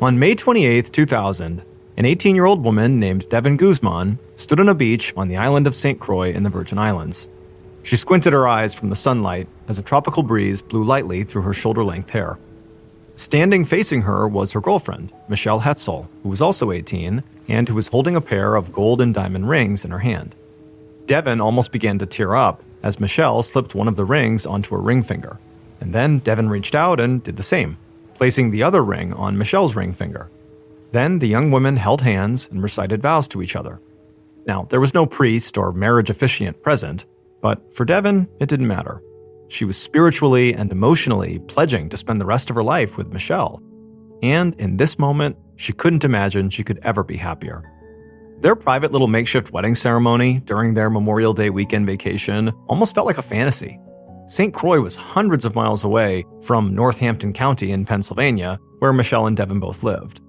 On May 28, 2000, an 18-year-old woman named Devin Guzman stood on a beach on the island of St. Croix in the Virgin Islands. She squinted her eyes from the sunlight as a tropical breeze blew lightly through her shoulder-length hair. Standing facing her was her girlfriend, Michelle Hetzel, who was also 18 and who was holding a pair of gold and diamond rings in her hand. Devin almost began to tear up as Michelle slipped one of the rings onto her ring finger, and then Devin reached out and did the same, placing the other ring on Michelle's ring finger. Then the young women held hands and recited vows to each other. Now, there was no priest or marriage officiant present, but for Devin, it didn't matter. She was spiritually and emotionally pledging to spend the rest of her life with Michelle. And in this moment, she couldn't imagine she could ever be happier. Their private little makeshift wedding ceremony during their Memorial Day weekend vacation almost felt like a fantasy. St. Croix was hundreds of miles away from Northampton County in Pennsylvania, where Michelle and Devin both lived.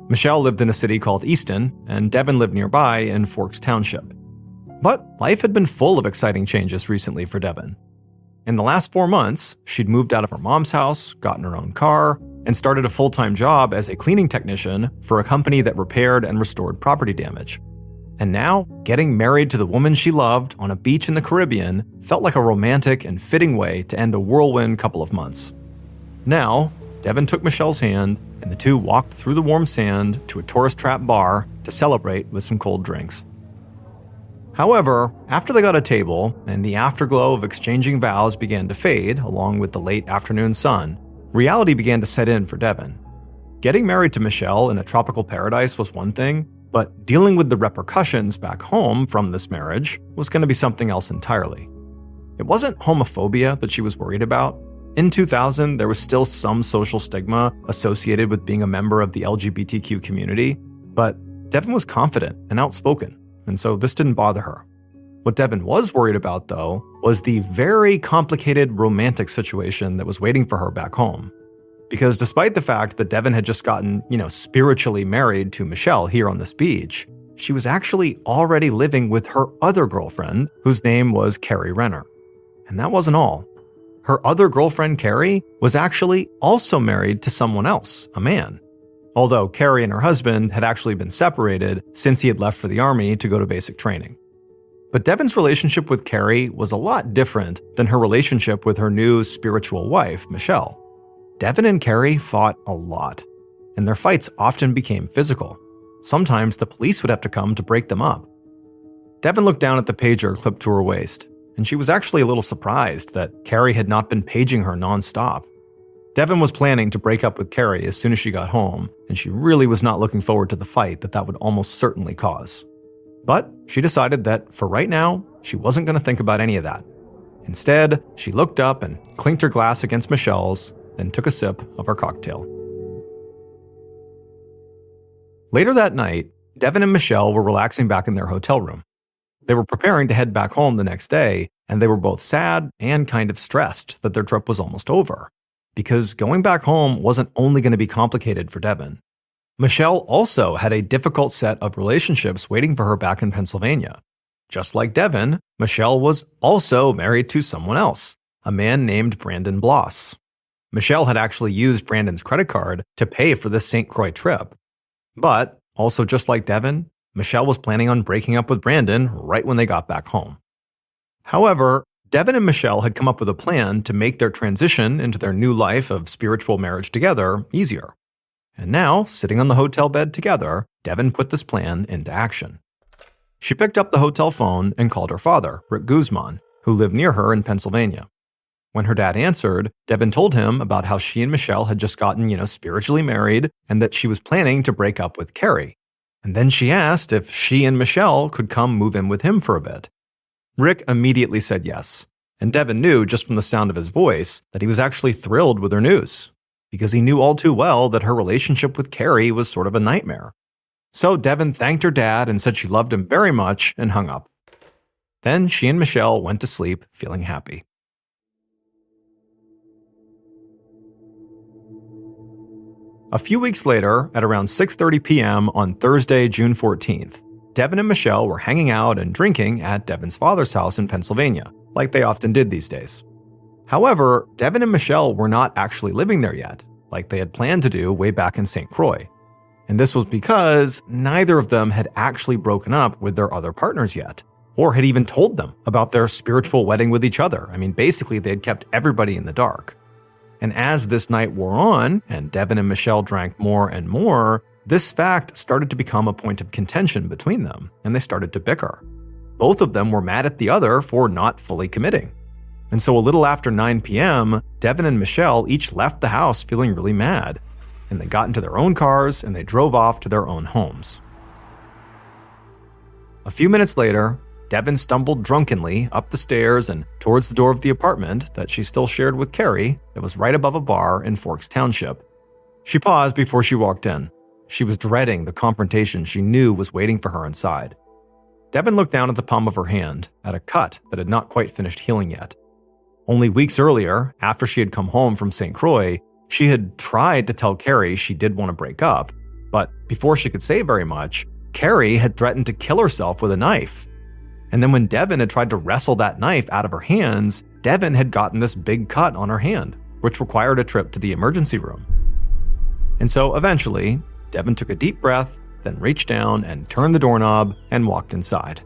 Michelle lived in a city called Easton, and Devin lived nearby in Forks Township. But life had been full of exciting changes recently for Devin. In the last 4 months, she'd moved out of her mom's house, gotten her own car, and started a full-time job as a cleaning technician for a company that repaired and restored property damage. And now, getting married to the woman she loved on a beach in the Caribbean felt like a romantic and fitting way to end a whirlwind couple of months. Now, Devin took Michelle's hand, and the two walked through the warm sand to a tourist trap bar to celebrate with some cold drinks. However, after they got a table and the afterglow of exchanging vows began to fade along with the late afternoon sun, reality began to set in for Devin. Getting married to Michelle in a tropical paradise was one thing, but dealing with the repercussions back home from this marriage was going to be something else entirely. It wasn't homophobia that she was worried about. In 2000, there was still some social stigma associated with being a member of the LGBTQ community, but Devin was confident and outspoken, and so this didn't bother her. What Devin was worried about, though, was the very complicated romantic situation that was waiting for her back home. Because despite the fact that Devin had just gotten, spiritually married to Michelle here on this beach, she was actually already living with her other girlfriend, whose name was Carrie Renner. And that wasn't all. Her other girlfriend, Carrie, was actually also married to someone else, a man. Although Carrie and her husband had actually been separated since he had left for the army to go to basic training. But Devin's relationship with Carrie was a lot different than her relationship with her new spiritual wife, Michelle. Devin and Carrie fought a lot, and their fights often became physical. Sometimes the police would have to come to break them up. Devin looked down at the pager clipped to her waist, and she was actually a little surprised that Carrie had not been paging her nonstop. Devin was planning to break up with Carrie as soon as she got home, and she really was not looking forward to the fight that would almost certainly cause. But she decided that, for right now, she wasn't going to think about any of that. Instead, she looked up and clinked her glass against Michelle's, then took a sip of her cocktail. Later that night, Devin and Michelle were relaxing back in their hotel room. They were preparing to head back home the next day, and they were both sad and kind of stressed that their trip was almost over, because going back home wasn't only going to be complicated for Devin. Michelle also had a difficult set of relationships waiting for her back in Pennsylvania. Just like Devin, Michelle was also married to someone else, a man named Brandon Bloss. Michelle had actually used Brandon's credit card to pay for this St. Croix trip. But, also just like Devin, Michelle was planning on breaking up with Brandon right when they got back home. However, Devin and Michelle had come up with a plan to make their transition into their new life of spiritual marriage together easier. And now, sitting on the hotel bed together, Devin put this plan into action. She picked up the hotel phone and called her father, Rick Guzman, who lived near her in Pennsylvania. When her dad answered, Devin told him about how she and Michelle had just gotten, spiritually married and that she was planning to break up with Carrie. And then she asked if she and Michelle could come move in with him for a bit. Rick immediately said yes, and Devin knew just from the sound of his voice that he was actually thrilled with her news, because he knew all too well that her relationship with Carrie was sort of a nightmare. So Devin thanked her dad and said she loved him very much and hung up. Then she and Michelle went to sleep feeling happy. A few weeks later, at around 6:30 p.m. on Thursday, June 14th, Devin and Michelle were hanging out and drinking at Devin's father's house in Pennsylvania, like they often did these days. However, Devin and Michelle were not actually living there yet, like they had planned to do way back in St. Croix. And this was because neither of them had actually broken up with their other partners yet, or had even told them about their spiritual wedding with each other. I mean, basically, they had kept everybody in the dark. And as this night wore on, and Devin and Michelle drank more and more, this fact started to become a point of contention between them, and they started to bicker. Both of them were mad at the other for not fully committing. And so a little after 9 p.m., Devin and Michelle each left the house feeling really mad, and they got into their own cars and they drove off to their own homes. A few minutes later, Devin stumbled drunkenly up the stairs and towards the door of the apartment that she still shared with Carrie that was right above a bar in Forks Township. She paused before she walked in. She was dreading the confrontation she knew was waiting for her inside. Devin looked down at the palm of her hand, at a cut that had not quite finished healing yet. Only weeks earlier, after she had come home from St. Croix, she had tried to tell Carrie she did want to break up, but before she could say very much, Carrie had threatened to kill herself with a knife. And then when Devin had tried to wrestle that knife out of her hands, Devin had gotten this big cut on her hand, which required a trip to the emergency room. And so eventually, Devin took a deep breath, then reached down and turned the doorknob and walked inside.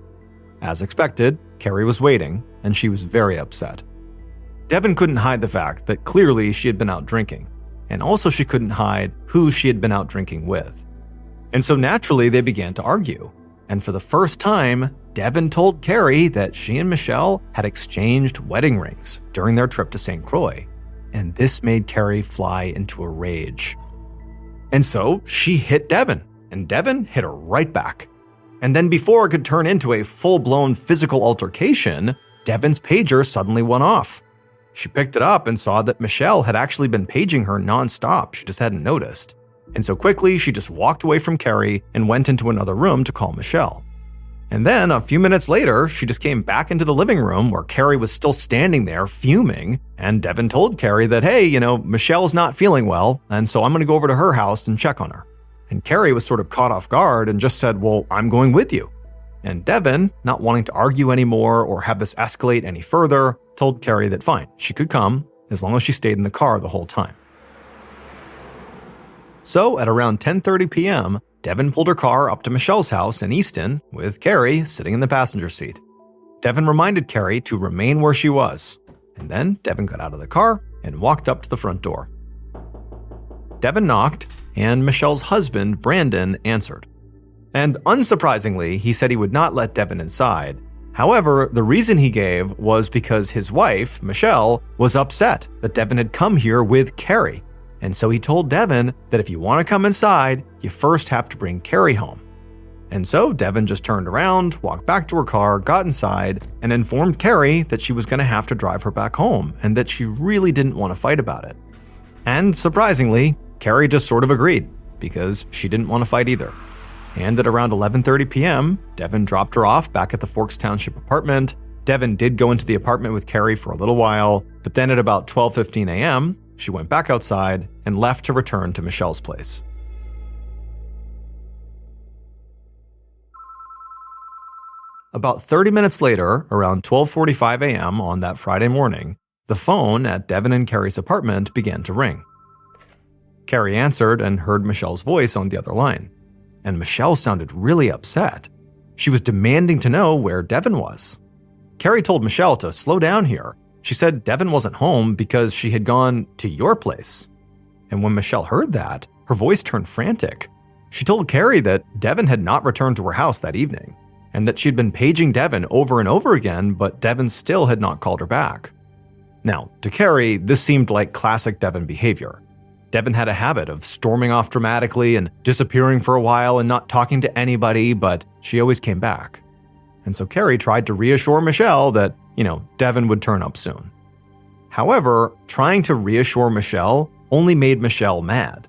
As expected, Carrie was waiting, and she was very upset. Devin couldn't hide the fact that clearly she had been out drinking, and also she couldn't hide who she had been out drinking with. And so naturally they began to argue, and for the first time, Devin told Carrie that she and Michelle had exchanged wedding rings during their trip to St. Croix, and this made Carrie fly into a rage. And so she hit Devin, and Devin hit her right back. And then before it could turn into a full-blown physical altercation, Devin's pager suddenly went off. She picked it up and saw that Michelle had actually been paging her nonstop. She just hadn't noticed. And so quickly, she just walked away from Carrie and went into another room to call Michelle. And then a few minutes later, she just came back into the living room where Carrie was still standing there fuming. And Devin told Carrie that, hey, Michelle's not feeling well, and so I'm going to go over to her house and check on her. And Carrie was sort of caught off guard and just said, well, I'm going with you. And Devin, not wanting to argue anymore or have this escalate any further, told Carrie that fine, she could come as long as she stayed in the car the whole time. So at around 10:30 p.m., Devin pulled her car up to Michelle's house in Easton with Carrie sitting in the passenger seat. Devin reminded Carrie to remain where she was, and then Devin got out of the car and walked up to the front door. Devin knocked, and Michelle's husband, Brandon, answered. And unsurprisingly, he said he would not let Devin inside. However, the reason he gave was because his wife, Michelle, was upset that Devin had come here with Carrie. And so he told Devin that if you want to come inside, you first have to bring Carrie home. And so Devin just turned around, walked back to her car, got inside, and informed Carrie that she was going to have to drive her back home and that she really didn't want to fight about it. And surprisingly, Carrie just sort of agreed because she didn't want to fight either. And at around 11:30 p.m., Devin dropped her off back at the Forks Township apartment. Devin did go into the apartment with Carrie for a little while, but then at about 12:15 a.m., she went back outside and left to return to Michelle's place. About 30 minutes later, around 12:45 a.m. on that Friday morning, the phone at Devin and Carrie's apartment began to ring. Carrie answered and heard Michelle's voice on the other line. And Michelle sounded really upset. She was demanding to know where Devin was. Carrie told Michelle to slow down here. She said Devin wasn't home because she had gone to your place. And when Michelle heard that, her voice turned frantic. She told Carrie that Devin had not returned to her house that evening, and that she'd been paging Devin over and over again, but Devin still had not called her back. Now, to Carrie, this seemed like classic Devin behavior. Devin had a habit of storming off dramatically and disappearing for a while and not talking to anybody, but she always came back. And so Carrie tried to reassure Michelle that, Devin would turn up soon. However, trying to reassure Michelle only made Michelle mad.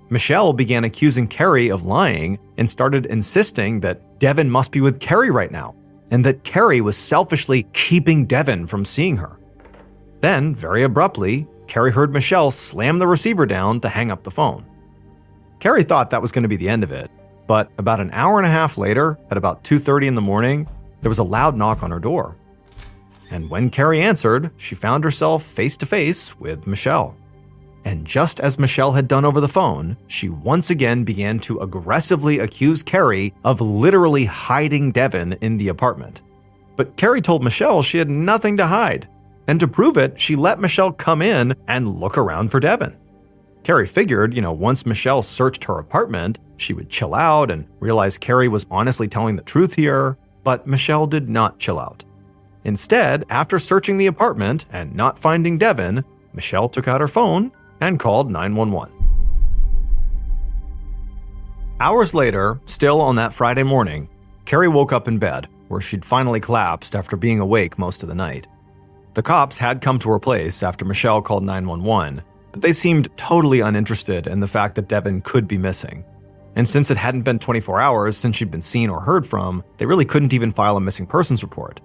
Michelle began accusing Carrie of lying and started insisting that Devin must be with Carrie right now, and that Carrie was selfishly keeping Devin from seeing her. Then, very abruptly, Carrie heard Michelle slam the receiver down to hang up the phone. Carrie thought that was going to be the end of it, but about an hour and a half later, at about 2:30 in the morning, there was a loud knock on her door. And when Carrie answered, she found herself face to face with Michelle. And just as Michelle had done over the phone, she once again began to aggressively accuse Carrie of literally hiding Devin in the apartment. But Carrie told Michelle she had nothing to hide. And to prove it, she let Michelle come in and look around for Devin. Carrie figured, once Michelle searched her apartment, she would chill out and realize Carrie was honestly telling the truth here, but Michelle did not chill out. Instead, after searching the apartment and not finding Devin, Michelle took out her phone and called 911. Hours later, still on that Friday morning, Carrie woke up in bed, where she'd finally collapsed after being awake most of the night. The cops had come to her place after Michelle called 911, but they seemed totally uninterested in the fact that Devin could be missing. And since it hadn't been 24 hours since she'd been seen or heard from, they really couldn't even file a missing persons report.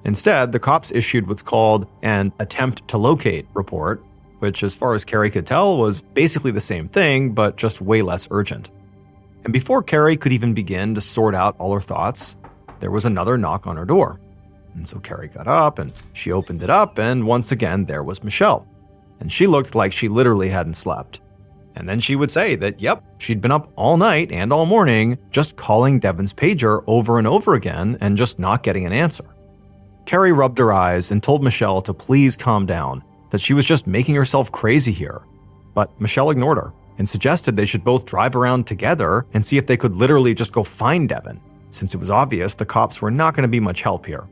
Instead, the cops issued what's called an attempt to locate report, which, as far as Carrie could tell, was basically the same thing, but just way less urgent. And before Carrie could even begin to sort out all her thoughts, there was another knock on her door. And so Carrie got up and she opened it up, and once again, there was Michelle. And she looked like she literally hadn't slept. And then she would say that, yep, she'd been up all night and all morning just calling Devin's pager over and over again and just not getting an answer. Carrie rubbed her eyes and told Michelle to please calm down, that she was just making herself crazy here. But Michelle ignored her and suggested they should both drive around together and see if they could literally just go find Devin, since it was obvious the cops were not going to be much help here.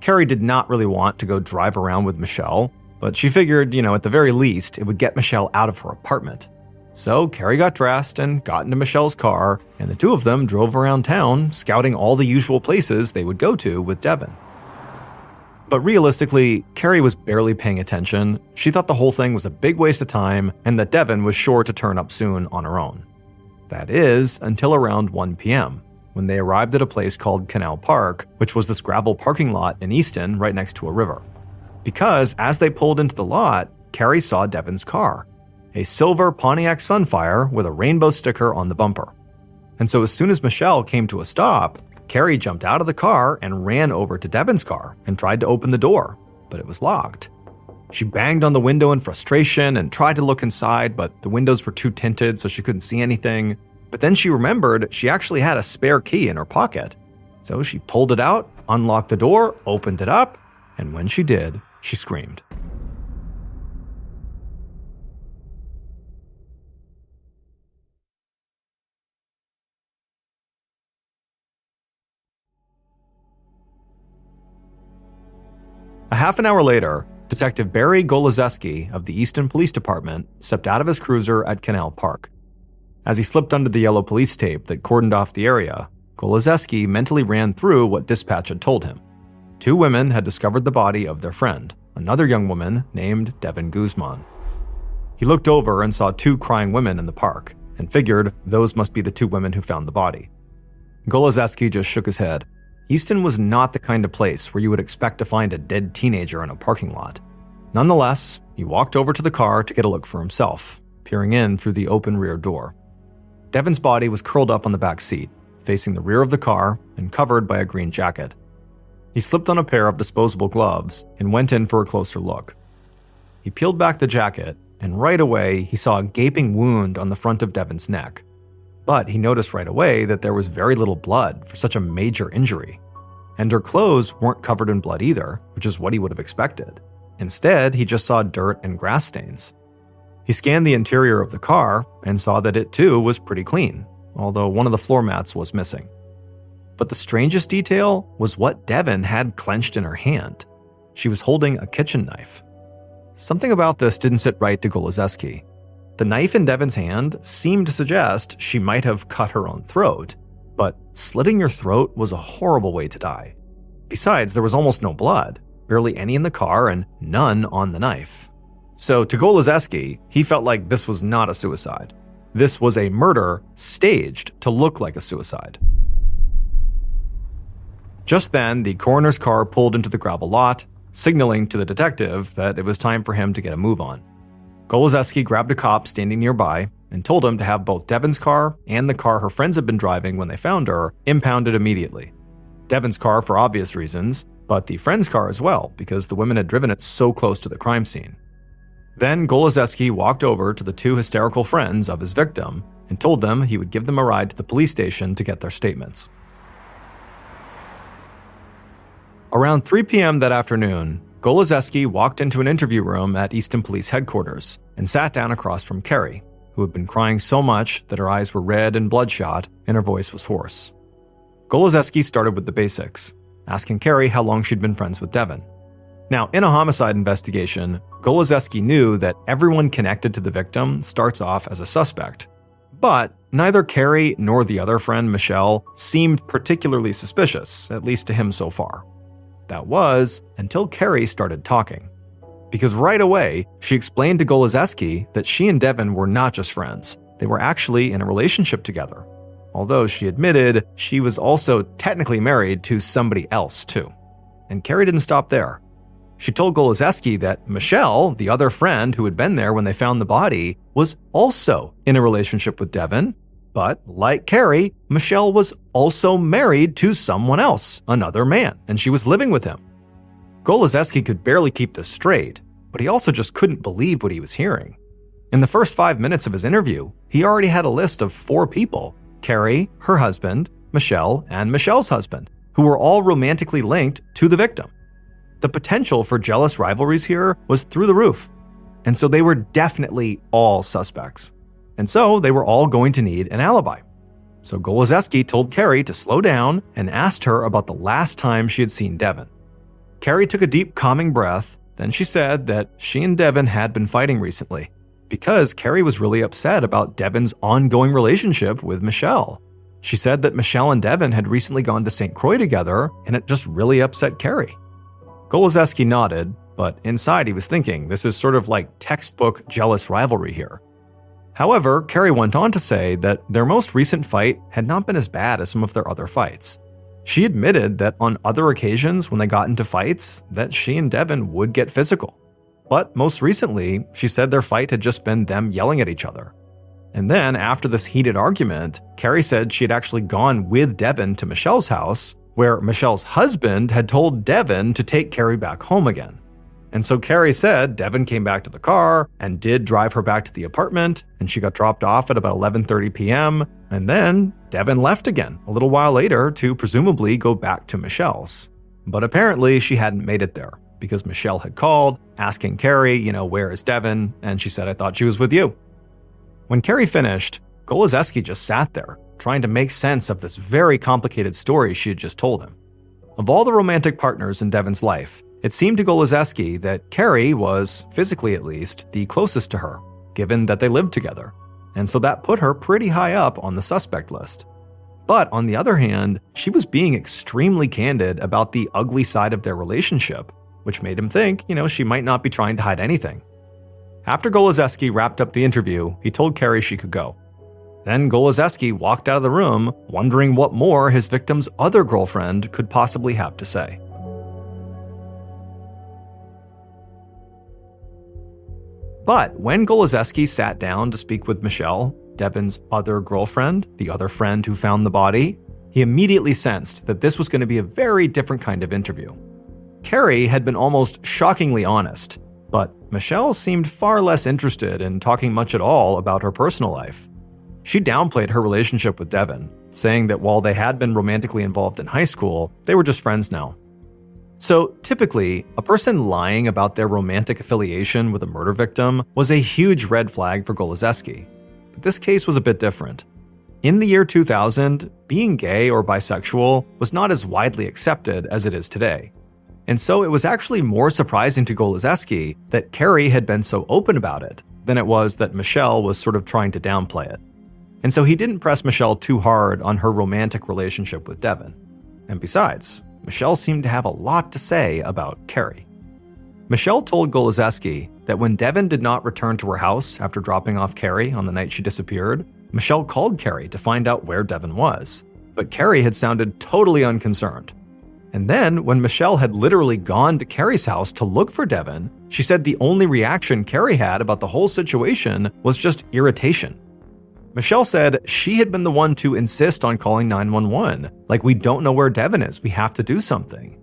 Carrie did not really want to go drive around with Michelle, but she figured, at the very least, it would get Michelle out of her apartment. So Carrie got dressed and got into Michelle's car, and the two of them drove around town, scouting all the usual places they would go to with Devin. But realistically, Carrie was barely paying attention. She thought the whole thing was a big waste of time and that Devin was sure to turn up soon on her own. That is, until around 1 p.m., when they arrived at a place called Canal Park, which was this gravel parking lot in Easton right next to a river. Because as they pulled into the lot, Carrie saw Devin's car, a silver Pontiac Sunfire with a rainbow sticker on the bumper. And so as soon as Michelle came to a stop, Carrie jumped out of the car and ran over to Devin's car and tried to open the door, but it was locked. She banged on the window in frustration and tried to look inside, but the windows were too tinted so she couldn't see anything. But then she remembered she actually had a spare key in her pocket. So she pulled it out, unlocked the door, opened it up, and when she did, she screamed. A half an hour later, Detective Barry Golozeski of the Easton Police Department stepped out of his cruiser at Canal Park. As he slipped under the yellow police tape that cordoned off the area, Golozeski mentally ran through what dispatch had told him. 2 women had discovered the body of their friend, another young woman named Devin Guzman. He looked over and saw 2 crying women in the park, and figured those must be the 2 women who found the body. Golozeski just shook his head. Easton was not the kind of place where you would expect to find a dead teenager in a parking lot. Nonetheless, he walked over to the car to get a look for himself, peering in through the open rear door. Devin's body was curled up on the back seat, facing the rear of the car and covered by a green jacket. He slipped on a pair of disposable gloves and went in for a closer look. He peeled back the jacket, and right away he saw a gaping wound on the front of Devin's neck. But he noticed right away that there was very little blood for such a major injury. And her clothes weren't covered in blood either, which is what he would have expected. Instead, he just saw dirt and grass stains. He scanned the interior of the car and saw that it too was pretty clean, although one of the floor mats was missing. But the strangest detail was what Devin had clenched in her hand. She was holding a kitchen knife. Something about this didn't sit right to Golozeski. The knife in Devin's hand seemed to suggest she might have cut her own throat, but slitting your throat was a horrible way to die. Besides, there was almost no blood, barely any in the car and none on the knife. So to Golozeski, he felt like this was not a suicide. This was a murder staged to look like a suicide. Just then, the coroner's car pulled into the gravel lot, signaling to the detective that it was time for him to get a move on. Golozeski grabbed a cop standing nearby and told him to have both Devin's car and the car her friends had been driving when they found her impounded immediately. Devin's car for obvious reasons, but the friend's car as well, because the women had driven it so close to the crime scene. Then Goloszewski walked over to the two hysterical friends of his victim and told them he would give them a ride to the police station to get their statements. Around 3 p.m. that afternoon, Goloszewski walked into an interview room at Easton Police Headquarters and sat down across from Carrie, who had been crying so much that her eyes were red and bloodshot and her voice was hoarse. Goloszewski started with the basics, asking Carrie how long she'd been friends with Devin. Now, in a homicide investigation, Goloszewski knew that everyone connected to the victim starts off as a suspect. But neither Carrie nor the other friend, Michelle, seemed particularly suspicious, at least to him so far. That was until Carrie started talking. Because right away, she explained to Goloszewski that she and Devin were not just friends, they were actually in a relationship together. Although she admitted she was also technically married to somebody else too. And Carrie didn't stop there. She told Goloszewski that Michelle, the other friend who had been there when they found the body, was also in a relationship with Devin, but like Carrie, Michelle was also married to someone else, another man, and she was living with him. Goloszewski could barely keep this straight, but he also just couldn't believe what he was hearing. In the first 5 minutes of his interview, he already had a list of 4 people: Carrie, her husband, Michelle, and Michelle's husband, who were all romantically linked to the victim. The potential for jealous rivalries here was through the roof, and so they were definitely all suspects. And so they were all going to need an alibi. So Goloszewski told Carrie to slow down and asked her about the last time she had seen Devin. Carrie took a deep, calming breath, then she said that she and Devin had been fighting recently, because Carrie was really upset about Devin's ongoing relationship with Michelle. She said that Michelle and Devin had recently gone to St. Croix together, and it just really upset Carrie. Goloszewski nodded, but inside he was thinking this is sort of like textbook jealous rivalry here. However, Carrie went on to say that their most recent fight had not been as bad as some of their other fights. She admitted that on other occasions when they got into fights, that she and Devin would get physical. But most recently, she said their fight had just been them yelling at each other. And then, after this heated argument, Carrie said she had actually gone with Devin to Michelle's house, where Michelle's husband had told Devin to take Carrie back home again. And so Carrie said Devin came back to the car and did drive her back to the apartment, and she got dropped off at about 11:30 p.m., and then Devin left again a little while later to presumably go back to Michelle's. But apparently she hadn't made it there, because Michelle had called, asking Carrie, where is Devin? And she said, I thought she was with you. When Carrie finished, Goloszewski just sat there, trying to make sense of this very complicated story she had just told him. Of all the romantic partners in Devin's life, it seemed to Goloszewski that Carrie was, physically at least, the closest to her, given that they lived together. And so that put her pretty high up on the suspect list. But on the other hand, she was being extremely candid about the ugly side of their relationship, which made him think, she might not be trying to hide anything. After Goloszewski wrapped up the interview, he told Carrie she could go. Then Goloszewski walked out of the room, wondering what more his victim's other girlfriend could possibly have to say. But when Goloszewski sat down to speak with Michelle, Devin's other girlfriend, the other friend who found the body, he immediately sensed that this was going to be a very different kind of interview. Carrie had been almost shockingly honest, but Michelle seemed far less interested in talking much at all about her personal life. She downplayed her relationship with Devin, saying that while they had been romantically involved in high school, they were just friends now. So typically, a person lying about their romantic affiliation with a murder victim was a huge red flag for Goloszewski. But this case was a bit different. In the year 2000, being gay or bisexual was not as widely accepted as it is today. And so it was actually more surprising to Goloszewski that Carrie had been so open about it than it was that Michelle was sort of trying to downplay it. And so he didn't press Michelle too hard on her romantic relationship with Devin. And besides, Michelle seemed to have a lot to say about Carrie. Michelle told Goloszewski that when Devin did not return to her house after dropping off Carrie on the night she disappeared, Michelle called Carrie to find out where Devin was. But Carrie had sounded totally unconcerned. And then, when Michelle had literally gone to Carrie's house to look for Devin, she said the only reaction Carrie had about the whole situation was just irritation. Michelle said she had been the one to insist on calling 911, like we don't know where Devin is, we have to do something.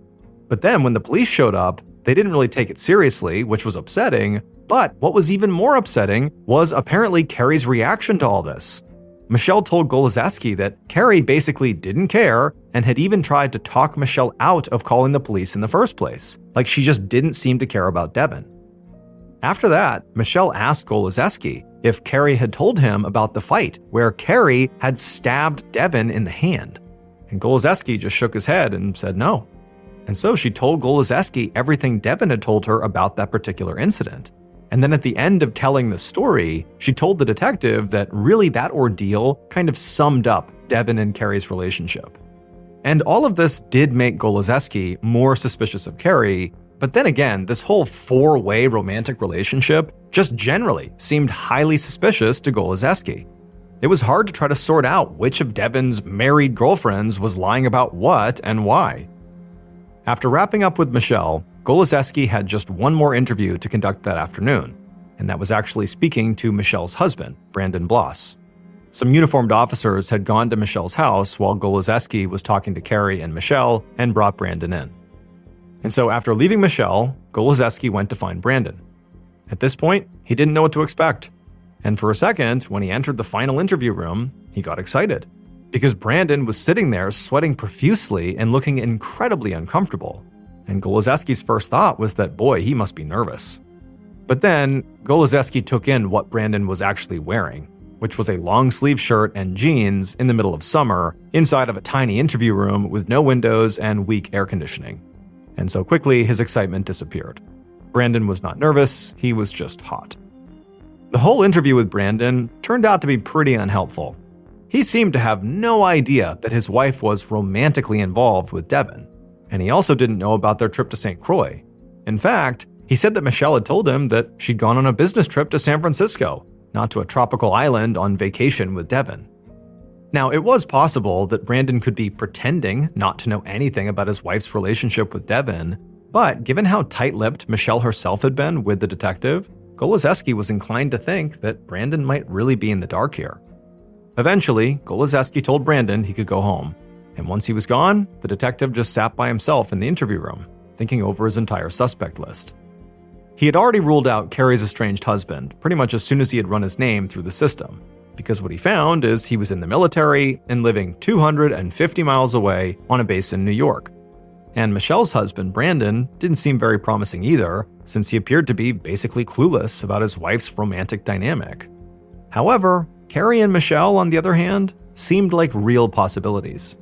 But then when the police showed up, they didn't really take it seriously, which was upsetting, But what was even more upsetting was apparently Carrie's reaction to all this. Michelle told Goloszewski that Carrie basically didn't care and had even tried to talk Michelle out of calling the police in the first place, like she just didn't seem to care about Devin. After that, Michelle asked Goloszewski if Carrie had told him about the fight where Carrie had stabbed Devin in the hand. And Goloszewski just shook his head and said no. And so she told Goloszewski everything Devin had told her about that particular incident. And then at the end of telling the story, she told the detective that really that ordeal kind of summed up Devin and Carrie's relationship. And all of this did make Goloszewski more suspicious of Carrie, but then again, this whole four-way romantic relationship just generally seemed highly suspicious to Goloszewski. It was hard to try to sort out which of Devin's married girlfriends was lying about what and why. After wrapping up with Michelle, Goloszewski had just one more interview to conduct that afternoon, and that was actually speaking to Michelle's husband, Brandon Bloss. Some uniformed officers had gone to Michelle's house while Goloszewski was talking to Carrie and Michelle and brought Brandon in. And so after leaving Michelle, Goloszewski went to find Brandon. At this point, he didn't know what to expect. And for a second, when he entered the final interview room, he got excited, because Brandon was sitting there sweating profusely and looking incredibly uncomfortable. And Goloszewski's first thought was that, boy, he must be nervous. But then, Goloszewski took in what Brandon was actually wearing, which was a long-sleeve shirt and jeans in the middle of summer, inside of a tiny interview room with no windows and weak air conditioning. And so quickly, his excitement disappeared. Brandon was not nervous, he was just hot. The whole interview with Brandon turned out to be pretty unhelpful. He seemed to have no idea that his wife was romantically involved with Devin, and he also didn't know about their trip to St. Croix. In fact, he said that Michelle had told him that she'd gone on a business trip to San Francisco, not to a tropical island on vacation with Devin. Now, it was possible that Brandon could be pretending not to know anything about his wife's relationship with Devin, but given how tight-lipped Michelle herself had been with the detective, Goloszewski was inclined to think that Brandon might really be in the dark here. Eventually, Goloszewski told Brandon he could go home, and once he was gone, the detective just sat by himself in the interview room, thinking over his entire suspect list. He had already ruled out Carrie's estranged husband pretty much as soon as he had run his name through the system, because what he found is he was in the military and living 250 miles away on a base in New York. And Michelle's husband, Brandon, didn't seem very promising either, since he appeared to be basically clueless about his wife's romantic dynamic. However, Carrie and Michelle, on the other hand, seemed like real possibilities.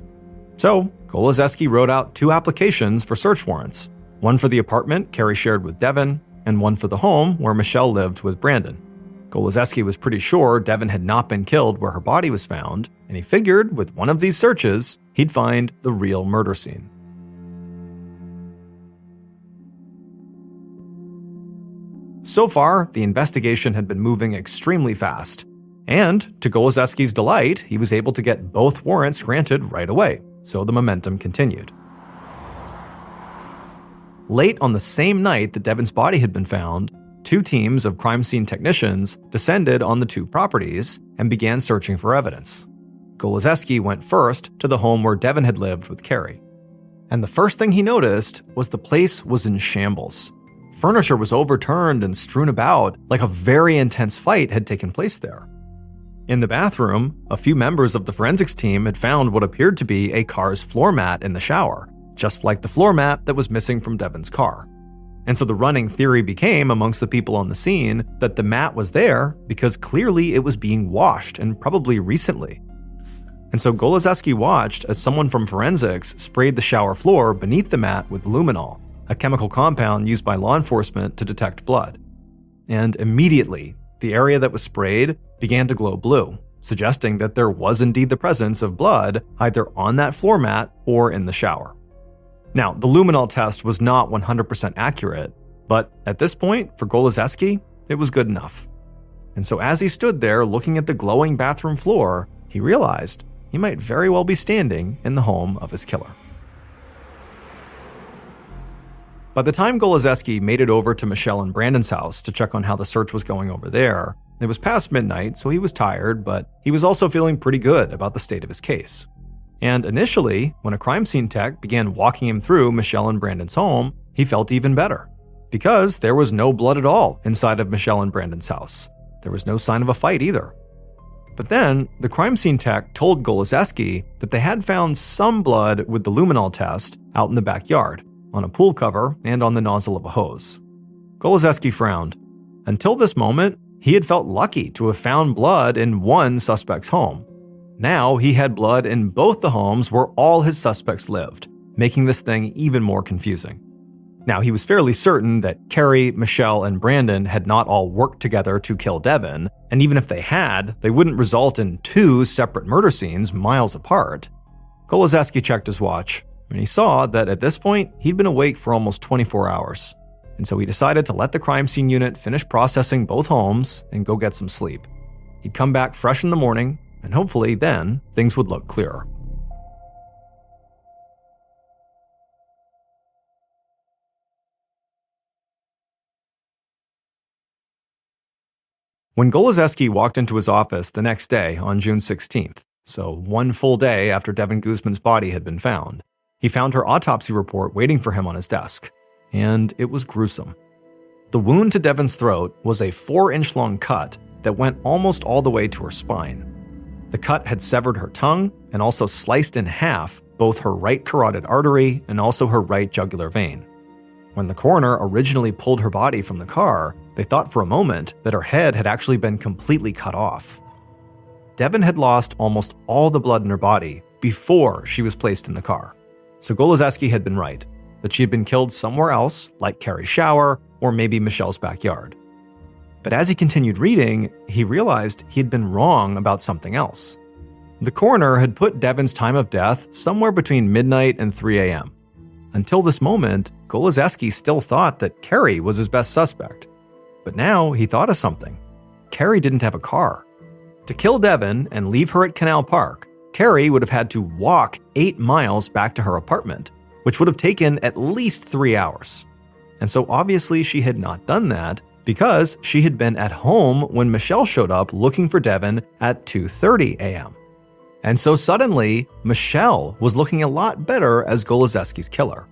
So, Goloszewski wrote out 2 applications for search warrants, one for the apartment Carrie shared with Devin, and one for the home where Michelle lived with Brandon. Goloszewski was pretty sure Devin had not been killed where her body was found, and he figured with one of these searches, he'd find the real murder scene. So far, the investigation had been moving extremely fast, and to Goloszewski's delight, he was able to get both warrants granted right away, so the momentum continued. Late on the same night that Devin's body had been found, 2 teams of crime scene technicians descended on the 2 properties and began searching for evidence. Goloszewski went first to the home where Devin had lived with Carrie. And the first thing he noticed was the place was in shambles. Furniture was overturned and strewn about like a very intense fight had taken place there. In the bathroom, a few members of the forensics team had found what appeared to be a car's floor mat in the shower, just like the floor mat that was missing from Devin's car. And so the running theory became amongst the people on the scene that the mat was there because clearly it was being washed, and probably recently. And so Goloszewski watched as someone from forensics sprayed the shower floor beneath the mat with luminol, a chemical compound used by law enforcement to detect blood. And immediately, the area that was sprayed began to glow blue, suggesting that there was indeed the presence of blood either on that floor mat or in the shower. Now, the luminol test was not 100% accurate, but at this point, for Goloszewski, it was good enough. And so as he stood there looking at the glowing bathroom floor, he realized he might very well be standing in the home of his killer. By the time Goloszewski made it over to Michelle and Brandon's house to check on how the search was going over there, it was past midnight, so he was tired, but he was also feeling pretty good about the state of his case. And initially, when a crime scene tech began walking him through Michelle and Brandon's home, he felt even better. because there was no blood at all inside of Michelle and Brandon's house. There was no sign of a fight either. But then, the crime scene tech told Goloszewski that they had found some blood with the luminol test out in the backyard, on a pool cover and on the nozzle of a hose. Goloszewski frowned. Until this moment, he had felt lucky to have found blood in one suspect's home. Now he had blood in both the homes where all his suspects lived, making this thing even more confusing. Now, he was fairly certain that Carrie, Michelle, and Brandon had not all worked together to kill Devin, and even if they had, they wouldn't result in two separate murder scenes miles apart. Goloszewski checked his watch, and he saw that at this point, he'd been awake for almost 24 hours. And so he decided to let the crime scene unit finish processing both homes and go get some sleep. He'd come back fresh in the morning, and hopefully then, things would look clearer. When Goloszewski walked into his office the next day on June 16th, so one full day after Devin Guzman's body had been found, he found her autopsy report waiting for him on his desk, and it was gruesome. The wound to Devin's throat was a 4-inch long cut that went almost all the way to her spine. The cut had severed her tongue and also sliced in half both her right carotid artery and also her right jugular vein. When the coroner originally pulled her body from the car, they thought for a moment that her head had actually been completely cut off. Devin had lost almost all the blood in her body before she was placed in the car. So Goloszewski had been right, that she had been killed somewhere else, like Carrie's shower or maybe Michelle's backyard. But as he continued reading, he realized he had been wrong about something else. The coroner had put Devin's time of death somewhere between midnight and 3 a.m. Until this moment, Goloszewski still thought that Carrie was his best suspect. But now he thought of something. Carrie didn't have a car. To kill Devin and leave her at Canal Park, Carrie would have had to walk 8 miles back to her apartment, which would have taken at least 3 hours. And so obviously she had not done that because she had been at home when Michelle showed up looking for Devin at 2:30 a.m. And so suddenly, Michelle was looking a lot better as Goloszewski's killer.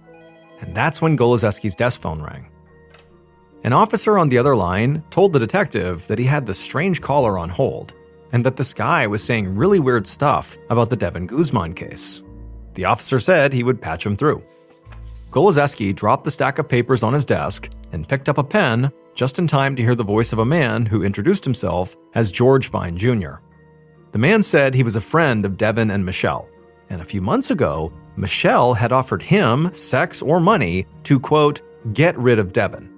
And that's when Goloszewski's desk phone rang. An officer on the other line told the detective that he had the strange caller on hold, and that this guy was saying really weird stuff about the Devin Guzman case. The officer said he would patch him through. Goloszewski dropped the stack of papers on his desk and picked up a pen just in time to hear the voice of a man who introduced himself as George Vine Jr. The man said he was a friend of Devin and Michelle, and a few months ago, Michelle had offered him sex or money to, quote, get rid of Devin.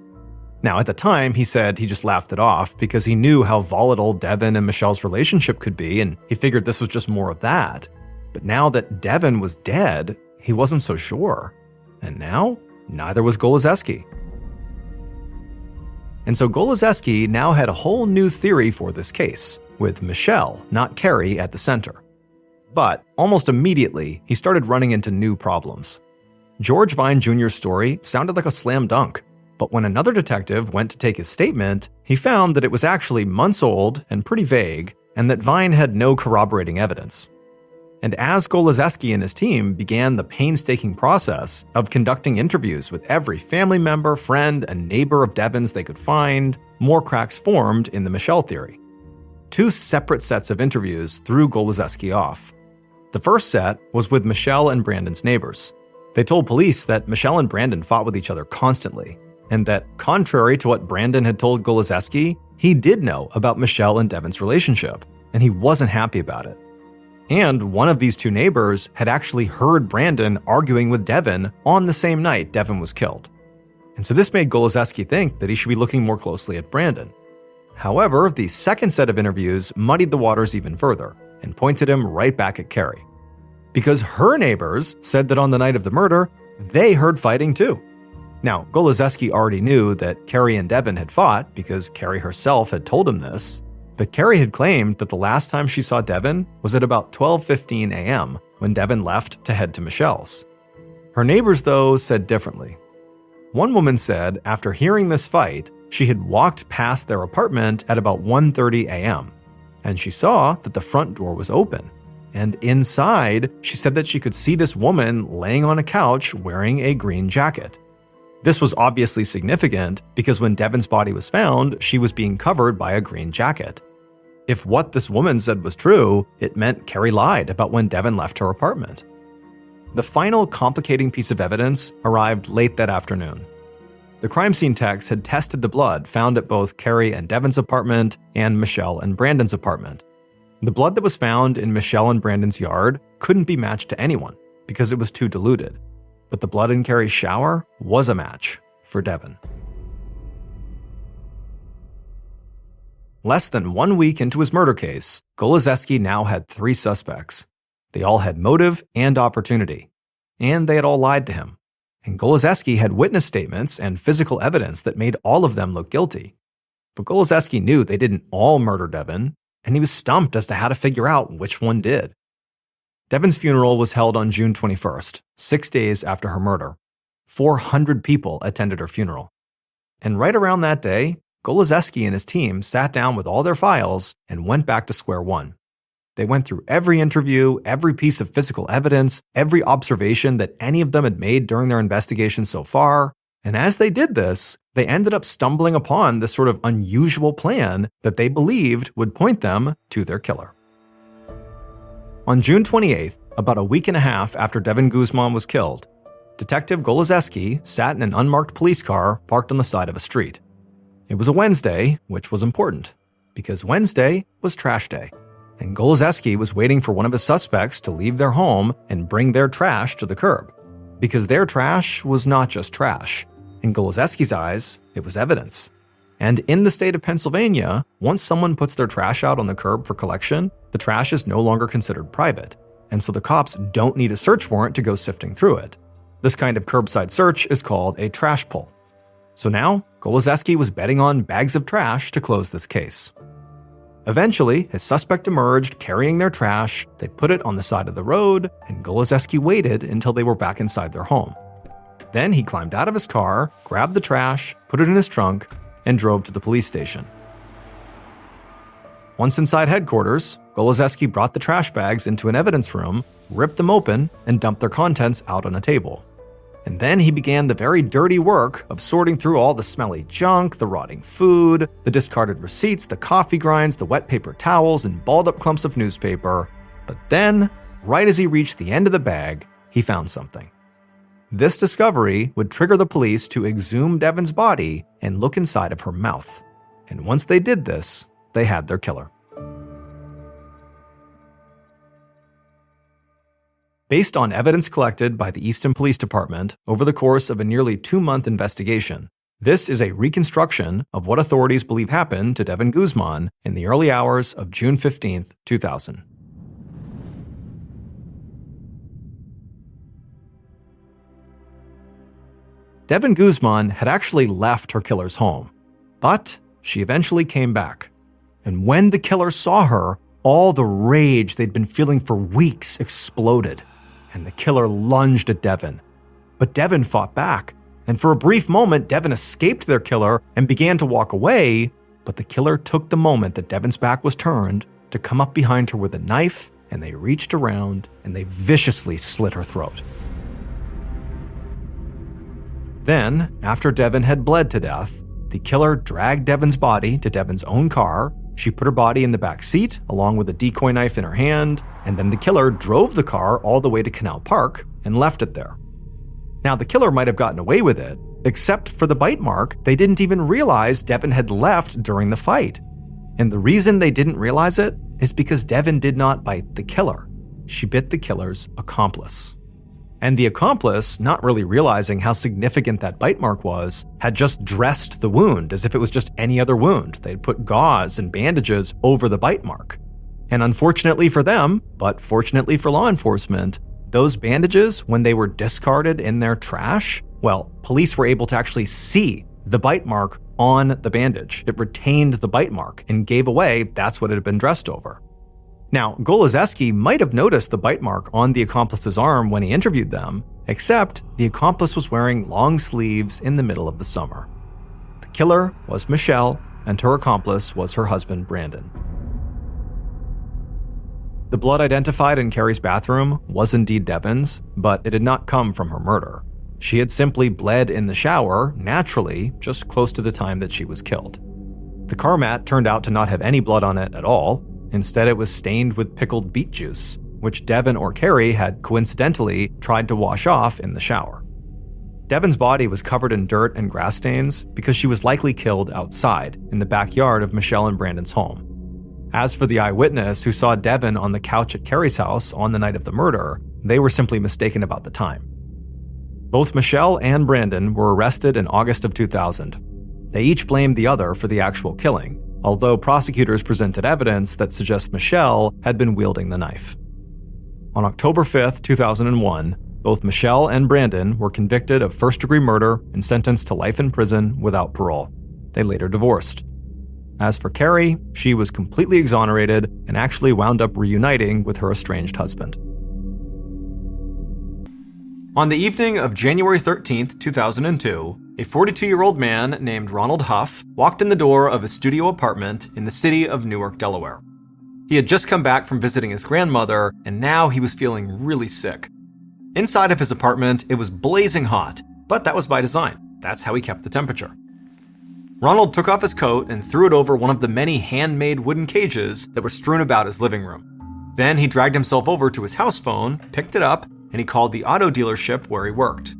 Now, at the time, he said he just laughed it off because he knew how volatile Devin and Michelle's relationship could be, and he figured this was just more of that. But now that Devin was dead, he wasn't so sure. And now, neither was Goloszewski. And so Goloszewski now had a whole new theory for this case, with Michelle, not Carrie, at the center. But almost immediately, he started running into new problems. George Vine Jr.'s story sounded like a slam dunk, but when another detective went to take his statement, he found that it was actually months old and pretty vague, and that Vine had no corroborating evidence. And as Goloszewski and his team began the painstaking process of conducting interviews with every family member, friend, and neighbor of Devin's they could find, more cracks formed in the Michelle theory. 2 separate sets of interviews threw Goloszewski off. The first set was with Michelle and Brandon's neighbors. They told police that Michelle and Brandon fought with each other constantly, and that, contrary to what Brandon had told Goloszewski, he did know about Michelle and Devin's relationship, and he wasn't happy about it. And one of these 2 neighbors had actually heard Brandon arguing with Devin on the same night Devin was killed. And so this made Goloszewski think that he should be looking more closely at Brandon. However, the second set of interviews muddied the waters even further and pointed him right back at Carrie. Because her neighbors said that on the night of the murder, they heard fighting too. Now, Goloszewski already knew that Carrie and Devin had fought because Carrie herself had told him this, but Carrie had claimed that the last time she saw Devin was at about 12:15 a.m. when Devin left to head to Michelle's. Her neighbors, though, said differently. One woman said after hearing this fight, she had walked past their apartment at about 1:30 a.m., and she saw that the front door was open. And inside, she said that she could see this woman laying on a couch wearing a green jacket. This was obviously significant because when Devon's body was found, she was being covered by a green jacket. If what this woman said was true, it meant Carrie lied about when Devon left her apartment. The final complicating piece of evidence arrived late that afternoon. The crime scene techs had tested the blood found at both Carrie and Devon's apartment and Michelle and Brandon's apartment. The blood that was found in Michelle and Brandon's yard couldn't be matched to anyone because it was too diluted. But the blood in Carrie's shower was a match for Devon. Less than 1 week into his murder case, Goloszewski now had 3 suspects. They all had motive and opportunity, and they had all lied to him. And Goloszewski had witness statements and physical evidence that made all of them look guilty. But Goloszewski knew they didn't all murder Devon, and he was stumped as to how to figure out which one did. Devon's funeral was held on June 21st, 6 days after her murder. 400 people attended her funeral. And right around that day, Goloszewski and his team sat down with all their files and went back to square one. They went through every interview, every piece of physical evidence, every observation that any of them had made during their investigation so far, and as they did this, they ended up stumbling upon this sort of unusual plan that they believed would point them to their killer. On June 28th, about a week and a half after Devon Guzman was killed, Detective Goloszewski sat in an unmarked police car parked on the side of a street. It was a Wednesday, which was important, because Wednesday was trash day, and Goloszewski was waiting for one of his suspects to leave their home and bring their trash to the curb, because their trash was not just trash. In Goloszewski's eyes, it was evidence. And in the state of Pennsylvania, once someone puts their trash out on the curb for collection, the trash is no longer considered private, and so the cops don't need a search warrant to go sifting through it. This kind of curbside search is called a trash pull. So now, Goloszewski was betting on bags of trash to close this case. Eventually, his suspect emerged carrying their trash, they put it on the side of the road, and Goloszewski waited until they were back inside their home. Then he climbed out of his car, grabbed the trash, put it in his trunk, and drove to the police station. Once inside headquarters, Goloszewski brought the trash bags into an evidence room, ripped them open, and dumped their contents out on a table. And then he began the very dirty work of sorting through all the smelly junk, the rotting food, the discarded receipts, the coffee grinds, the wet paper towels, and balled up clumps of newspaper. But then, right as he reached the end of the bag, he found something. This discovery would trigger the police to exhume Devon's body and look inside of her mouth. And once they did this, they had their killer. Based on evidence collected by the Easton Police Department over the course of a nearly 2-month investigation, this is a reconstruction of what authorities believe happened to Devon Guzman in the early hours of June 15, 2000. Devon Guzman had actually left her killer's home, but she eventually came back. And when the killer saw her, all the rage they'd been feeling for weeks exploded, and the killer lunged at Devon. But Devon fought back, and for a brief moment, Devon escaped their killer and began to walk away, but the killer took the moment that Devon's back was turned to come up behind her with a knife, and they reached around and they viciously slit her throat. Then, after Devon had bled to death, the killer dragged Devon's body to Devon's own car. She put her body in the back seat, along with a decoy knife in her hand, and then the killer drove the car all the way to Canal Park and left it there. Now, the killer might have gotten away with it, except for the bite mark. They didn't even realize Devon had left during the fight. And the reason they didn't realize it is because Devon did not bite the killer. She bit the killer's accomplice. And the accomplice, not really realizing how significant that bite mark was, had just dressed the wound as if it was just any other wound. They'd put gauze and bandages over the bite mark. And unfortunately for them, but fortunately for law enforcement, those bandages, when they were discarded in their trash, well, police were able to actually see the bite mark on the bandage. It retained the bite mark and gave away that's what it had been dressed over. Now, Goloszewski might have noticed the bite mark on the accomplice's arm when he interviewed them, except the accomplice was wearing long sleeves in the middle of the summer. The killer was Michelle, and her accomplice was her husband, Brandon. The blood identified in Carrie's bathroom was indeed Devon's, but it did not come from her murder. She had simply bled in the shower, naturally, just close to the time that she was killed. The car mat turned out to not have any blood on it at all. Instead, it was stained with pickled beet juice, which Devin or Carrie had coincidentally tried to wash off in the shower. Devin's body was covered in dirt and grass stains because she was likely killed outside, in the backyard of Michelle and Brandon's home. As for the eyewitness who saw Devin on the couch at Carrie's house on the night of the murder, they were simply mistaken about the time. Both Michelle and Brandon were arrested in August of 2000. They each blamed the other for the actual killing, although prosecutors presented evidence that suggests Michelle had been wielding the knife. On October 5, 2001, both Michelle and Brandon were convicted of first-degree murder and sentenced to life in prison without parole. They later divorced. As for Carrie, she was completely exonerated and actually wound up reuniting with her estranged husband. On the evening of January 13, 2002, a 42-year-old man named Ronald Huff walked in the door of his studio apartment in the city of Newark, Delaware. He had just come back from visiting his grandmother, and now he was feeling really sick. Inside of his apartment, it was blazing hot, but that was by design. That's how he kept the temperature. Ronald took off his coat and threw it over one of the many handmade wooden cages that were strewn about his living room. Then he dragged himself over to his house phone, picked it up, and he called the auto dealership where he worked.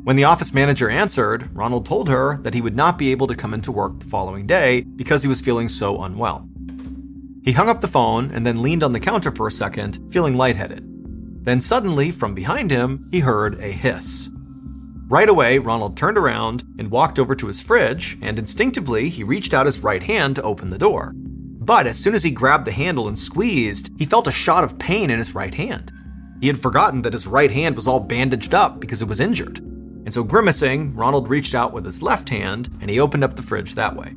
When the office manager answered, Ronald told her that he would not be able to come into work the following day because he was feeling so unwell. He hung up the phone and then leaned on the counter for a second, feeling lightheaded. Then suddenly, from behind him, he heard a hiss. Right away, Ronald turned around and walked over to his fridge, and instinctively, he reached out his right hand to open the door. But as soon as he grabbed the handle and squeezed, he felt a shot of pain in his right hand. He had forgotten that his right hand was all bandaged up because it was injured. And so grimacing, Ronald reached out with his left hand, and he opened up the fridge that way.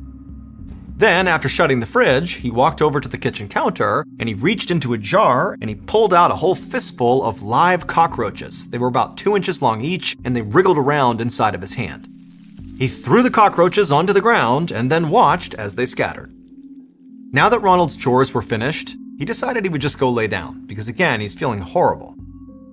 Then, after shutting the fridge, he walked over to the kitchen counter, and he reached into a jar, and he pulled out a whole fistful of live cockroaches. They were about 2 inches long each, and they wriggled around inside of his hand. He threw the cockroaches onto the ground, and then watched as they scattered. Now that Ronald's chores were finished, he decided he would just go lay down, because again, he's feeling horrible.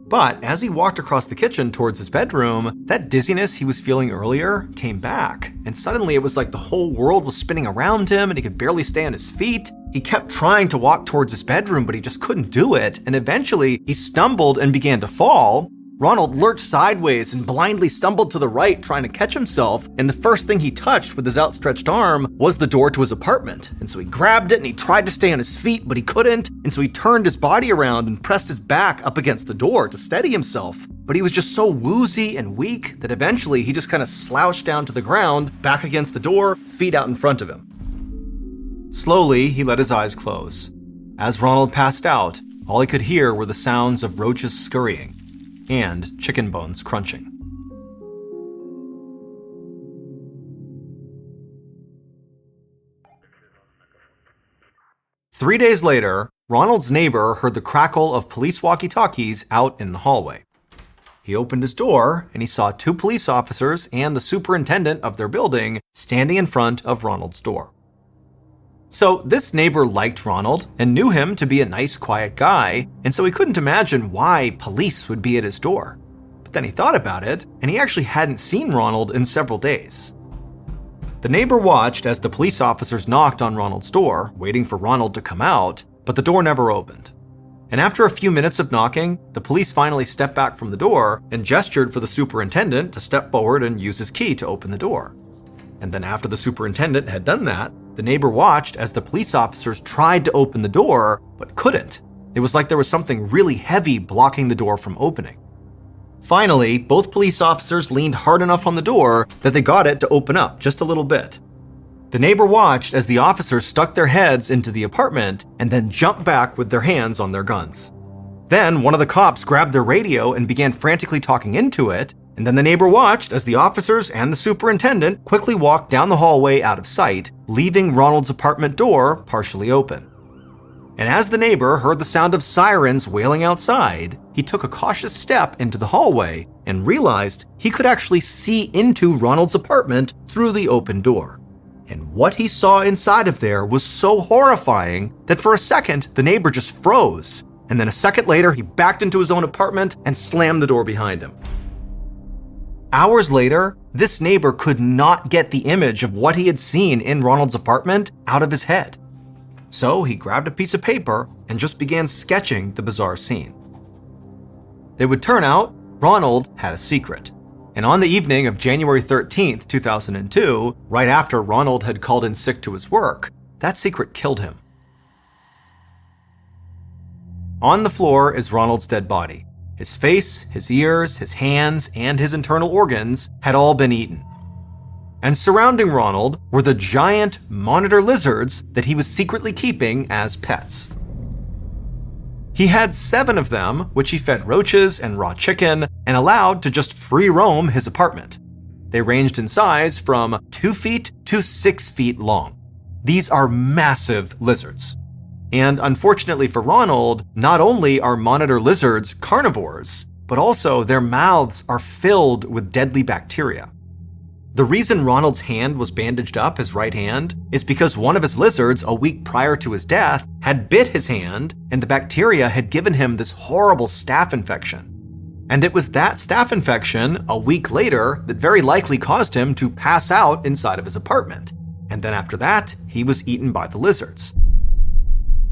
But as he walked across the kitchen towards his bedroom, that dizziness he was feeling earlier came back, and suddenly it was like the whole world was spinning around him and he could barely stay on his feet. He kept trying to walk towards his bedroom, but he just couldn't do it, and eventually he stumbled and began to fall. Ronald lurched sideways and blindly stumbled to the right, trying to catch himself, and the first thing he touched with his outstretched arm was the door to his apartment. And so he grabbed it and he tried to stay on his feet, but he couldn't, and so he turned his body around and pressed his back up against the door to steady himself. But he was just so woozy and weak that eventually he just kind of slouched down to the ground, back against the door, feet out in front of him. Slowly, he let his eyes close. As Ronald passed out, all he could hear were the sounds of roaches scurrying and chicken bones crunching. Three days later, Ronald's neighbor heard the crackle of police walkie-talkies out in the hallway. He opened his door and he saw 2 police officers and the superintendent of their building standing in front of Ronald's door. So this neighbor liked Ronald and knew him to be a nice, quiet guy, and so he couldn't imagine why police would be at his door. But then he thought about it, and he actually hadn't seen Ronald in several days. The neighbor watched as the police officers knocked on Ronald's door, waiting for Ronald to come out, but the door never opened. And after a few minutes of knocking, the police finally stepped back from the door and gestured for the superintendent to step forward and use his key to open the door. And then after the superintendent had done that, the neighbor watched as the police officers tried to open the door, but couldn't. It was like there was something really heavy blocking the door from opening. Finally, both police officers leaned hard enough on the door that they got it to open up just a little bit. The neighbor watched as the officers stuck their heads into the apartment and then jumped back with their hands on their guns. Then one of the cops grabbed their radio and began frantically talking into it, and then the neighbor watched as the officers and the superintendent quickly walked down the hallway out of sight, leaving Ronald's apartment door partially open. And as the neighbor heard the sound of sirens wailing outside, he took a cautious step into the hallway and realized he could actually see into Ronald's apartment through the open door. And what he saw inside of there was so horrifying that for a second, the neighbor just froze. And then a second later, he backed into his own apartment and slammed the door behind him. Hours later, this neighbor could not get the image of what he had seen in Ronald's apartment out of his head. So he grabbed a piece of paper and just began sketching the bizarre scene. It would turn out Ronald had a secret. And on the evening of January 13th, 2002, right after Ronald had called in sick to his work, that secret killed him. On the floor is Ronald's dead body. His face, his ears, his hands, and his internal organs had all been eaten. And surrounding Ronald were the giant monitor lizards that he was secretly keeping as pets. He had 7 of them, which he fed roaches and raw chicken and allowed to just free roam his apartment. They ranged in size from 2 feet to 6 feet long. These are massive lizards. And unfortunately for Ronald, not only are monitor lizards carnivores, but also their mouths are filled with deadly bacteria. The reason Ronald's hand was bandaged up, his right hand, is because one of his lizards a week prior to his death had bit his hand, and the bacteria had given him this horrible staph infection. And it was that staph infection a week later that very likely caused him to pass out inside of his apartment. And then after that, he was eaten by the lizards.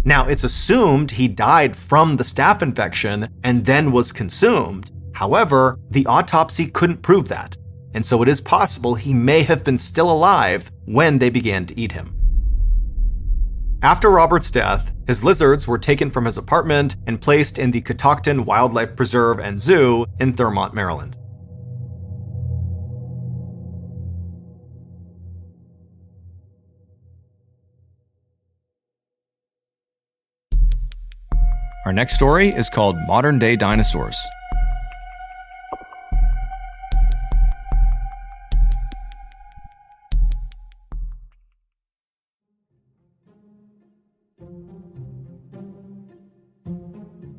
Now, it's assumed he died from the staph infection and then was consumed. However, the autopsy couldn't prove that, and so it is possible he may have been still alive when they began to eat him. After Robert's death, his lizards were taken from his apartment and placed in the Catoctin Wildlife Preserve and Zoo in Thurmont, Maryland. Our next story is called Modern Day Dinosaurs.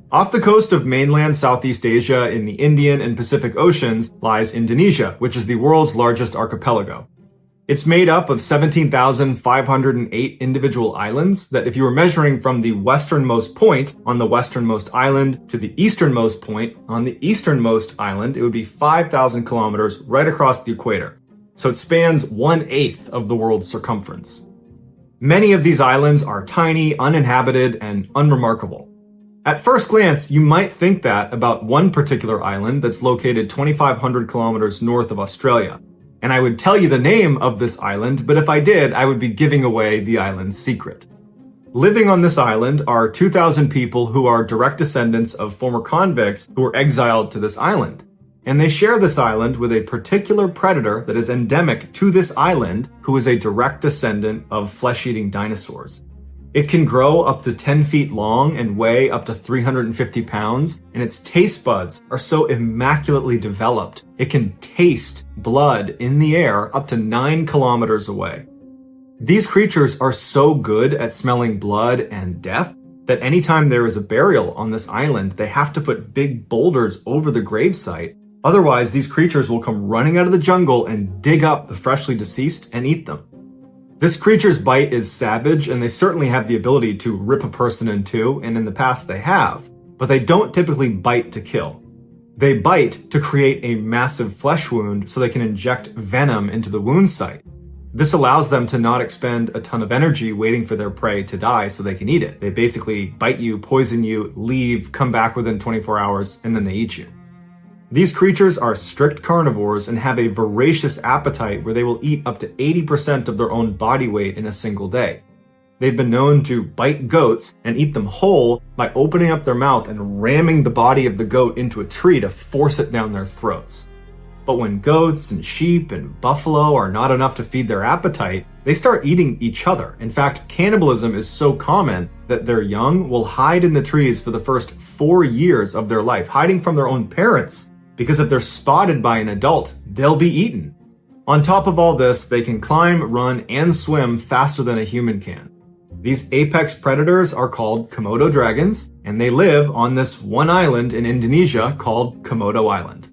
Off the coast of mainland Southeast Asia in the Indian and Pacific Oceans lies Indonesia, which is the world's largest archipelago. It's made up of 17,508 individual islands that if you were measuring from the westernmost point on the westernmost island to the easternmost point on the easternmost island, it would be 5,000 kilometers right across the equator. So it spans 1/8 of the world's circumference. Many of these islands are tiny, uninhabited, and unremarkable. At first glance, you might think that about one particular island that's located 2,500 kilometers north of Australia. And I would tell you the name of this island, but if I did, I would be giving away the island's secret. Living on this island are 2,000 people who are direct descendants of former convicts who were exiled to this island. And they share this island with a particular predator that is endemic to this island, who is a direct descendant of flesh-eating dinosaurs. It can grow up to 10 feet long and weigh up to 350 pounds, and its taste buds are so immaculately developed, it can taste blood in the air up to 9 kilometers away. These creatures are so good at smelling blood and death that anytime there is a burial on this island, they have to put big boulders over the gravesite. Otherwise, these creatures will come running out of the jungle and dig up the freshly deceased and eat them. This creature's bite is savage, and they certainly have the ability to rip a person in two, and in the past they have, but they don't typically bite to kill. They bite to create a massive flesh wound so they can inject venom into the wound site. This allows them to not expend a ton of energy waiting for their prey to die so they can eat it. They basically bite you, poison you, leave, come back within 24 hours, and then they eat you. These creatures are strict carnivores and have a voracious appetite where they will eat up to 80% of their own body weight in a single day. They've been known to bite goats and eat them whole by opening up their mouth and ramming the body of the goat into a tree to force it down their throats. But when goats and sheep and buffalo are not enough to feed their appetite, they start eating each other. In fact, cannibalism is so common that their young will hide in the trees for the first 4 years of their life, hiding from their own parents. Because if they're spotted by an adult, they'll be eaten. On top of all this, they can climb, run, and swim faster than a human can. These apex predators are called Komodo dragons, and they live on this one island in Indonesia called Komodo Island.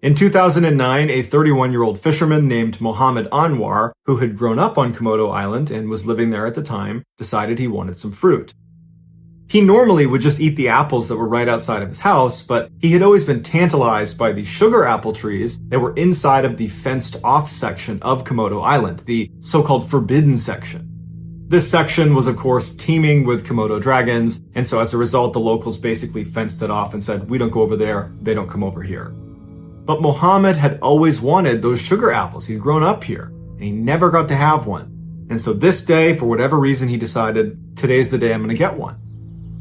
In 2009, a 31-year-old fisherman named Mohammed Anwar, who had grown up on Komodo Island and was living there at the time, decided he wanted some fruit. He normally would just eat the apples that were right outside of his house, but he had always been tantalized by the sugar apple trees that were inside of the fenced-off section of Komodo Island, the so-called forbidden section. This section was, of course, teeming with Komodo dragons, and so as a result, the locals basically fenced it off and said, we don't go over there, they don't come over here. But Mohammed had always wanted those sugar apples. He'd grown up here, and he never got to have one. And so this day, for whatever reason, he decided, today's the day I'm going to get one.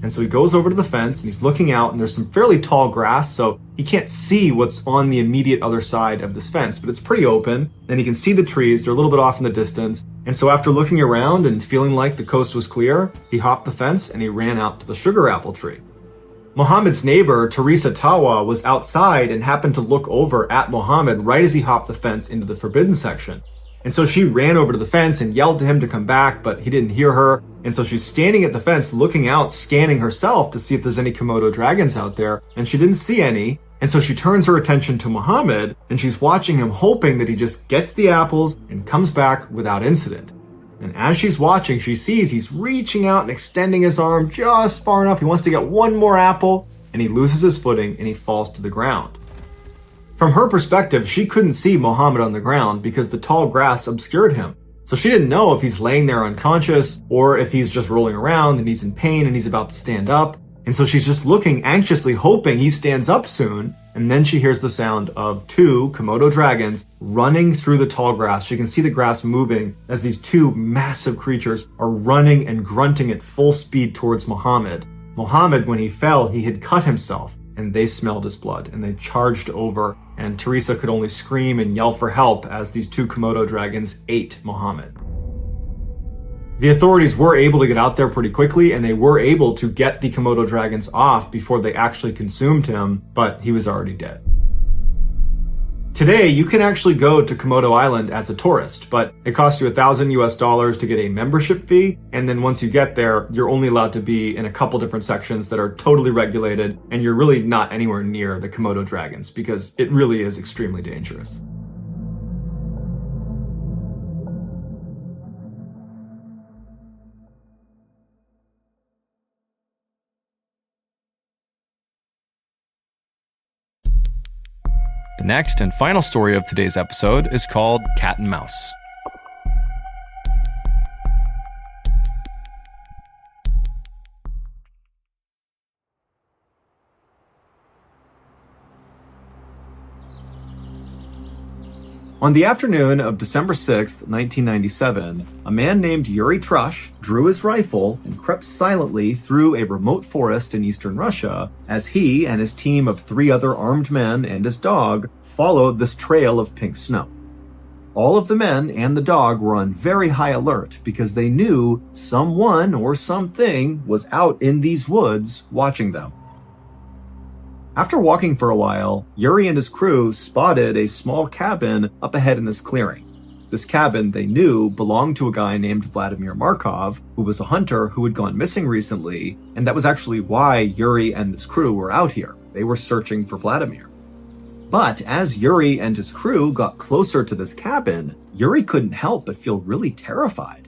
And so he goes over to the fence and he's looking out, and there's some fairly tall grass, so he can't see what's on the immediate other side of this fence, but it's pretty open, and he can see the trees. They're a little bit off in the distance. And so after looking around and feeling like the coast was clear, he hopped the fence and he ran out to the sugar apple tree. Mohammed's neighbor, Teresa Tawa, was outside and happened to look over at Mohammed right as he hopped the fence into the forbidden section. And so she ran over to the fence and yelled to him to come back, but he didn't hear her. And so she's standing at the fence looking out, scanning herself to see if there's any Komodo dragons out there, and she didn't see any. And so she turns her attention to Mohammed, and she's watching him, hoping that he just gets the apples and comes back without incident. And as she's watching, she sees he's reaching out and extending his arm just far enough. He wants to get one more apple, and he loses his footing and he falls to the ground. From her perspective, she couldn't see Mohammed on the ground because the tall grass obscured him. So she didn't know if he's laying there unconscious or if he's just rolling around and he's in pain and he's about to stand up. And so she's just looking anxiously, hoping he stands up soon. And then she hears the sound of two Komodo dragons running through the tall grass. She can see the grass moving as these two massive creatures are running and grunting at full speed towards Mohammed. Mohammed, when he fell, he had cut himself, and they smelled his blood and they charged over, and Teresa could only scream and yell for help as these two Komodo dragons ate Mohammed. The authorities were able to get out there pretty quickly, and they were able to get the Komodo dragons off before they actually consumed him, but he was already dead. Today, you can actually go to Komodo Island as a tourist, but it costs you $1,000 to get a membership fee, and then once you get there, you're only allowed to be in a couple different sections that are totally regulated, and you're really not anywhere near the Komodo dragons because it really is extremely dangerous. The next and final story of today's episode is called Cat and Mouse. On the afternoon of December 6th, 1997, a man named Yuri Trush drew his rifle and crept silently through a remote forest in eastern Russia as he and his team of 3 other armed men and his dog followed this trail of pink snow. All of the men and the dog were on very high alert because they knew someone or something was out in these woods watching them. After walking for a while, Yuri and his crew spotted a small cabin up ahead in this clearing. This cabin, they knew, belonged to a guy named Vladimir Markov, who was a hunter who had gone missing recently, and that was actually why Yuri and his crew were out here. They were searching for Vladimir. But as Yuri and his crew got closer to this cabin, Yuri couldn't help but feel really terrified.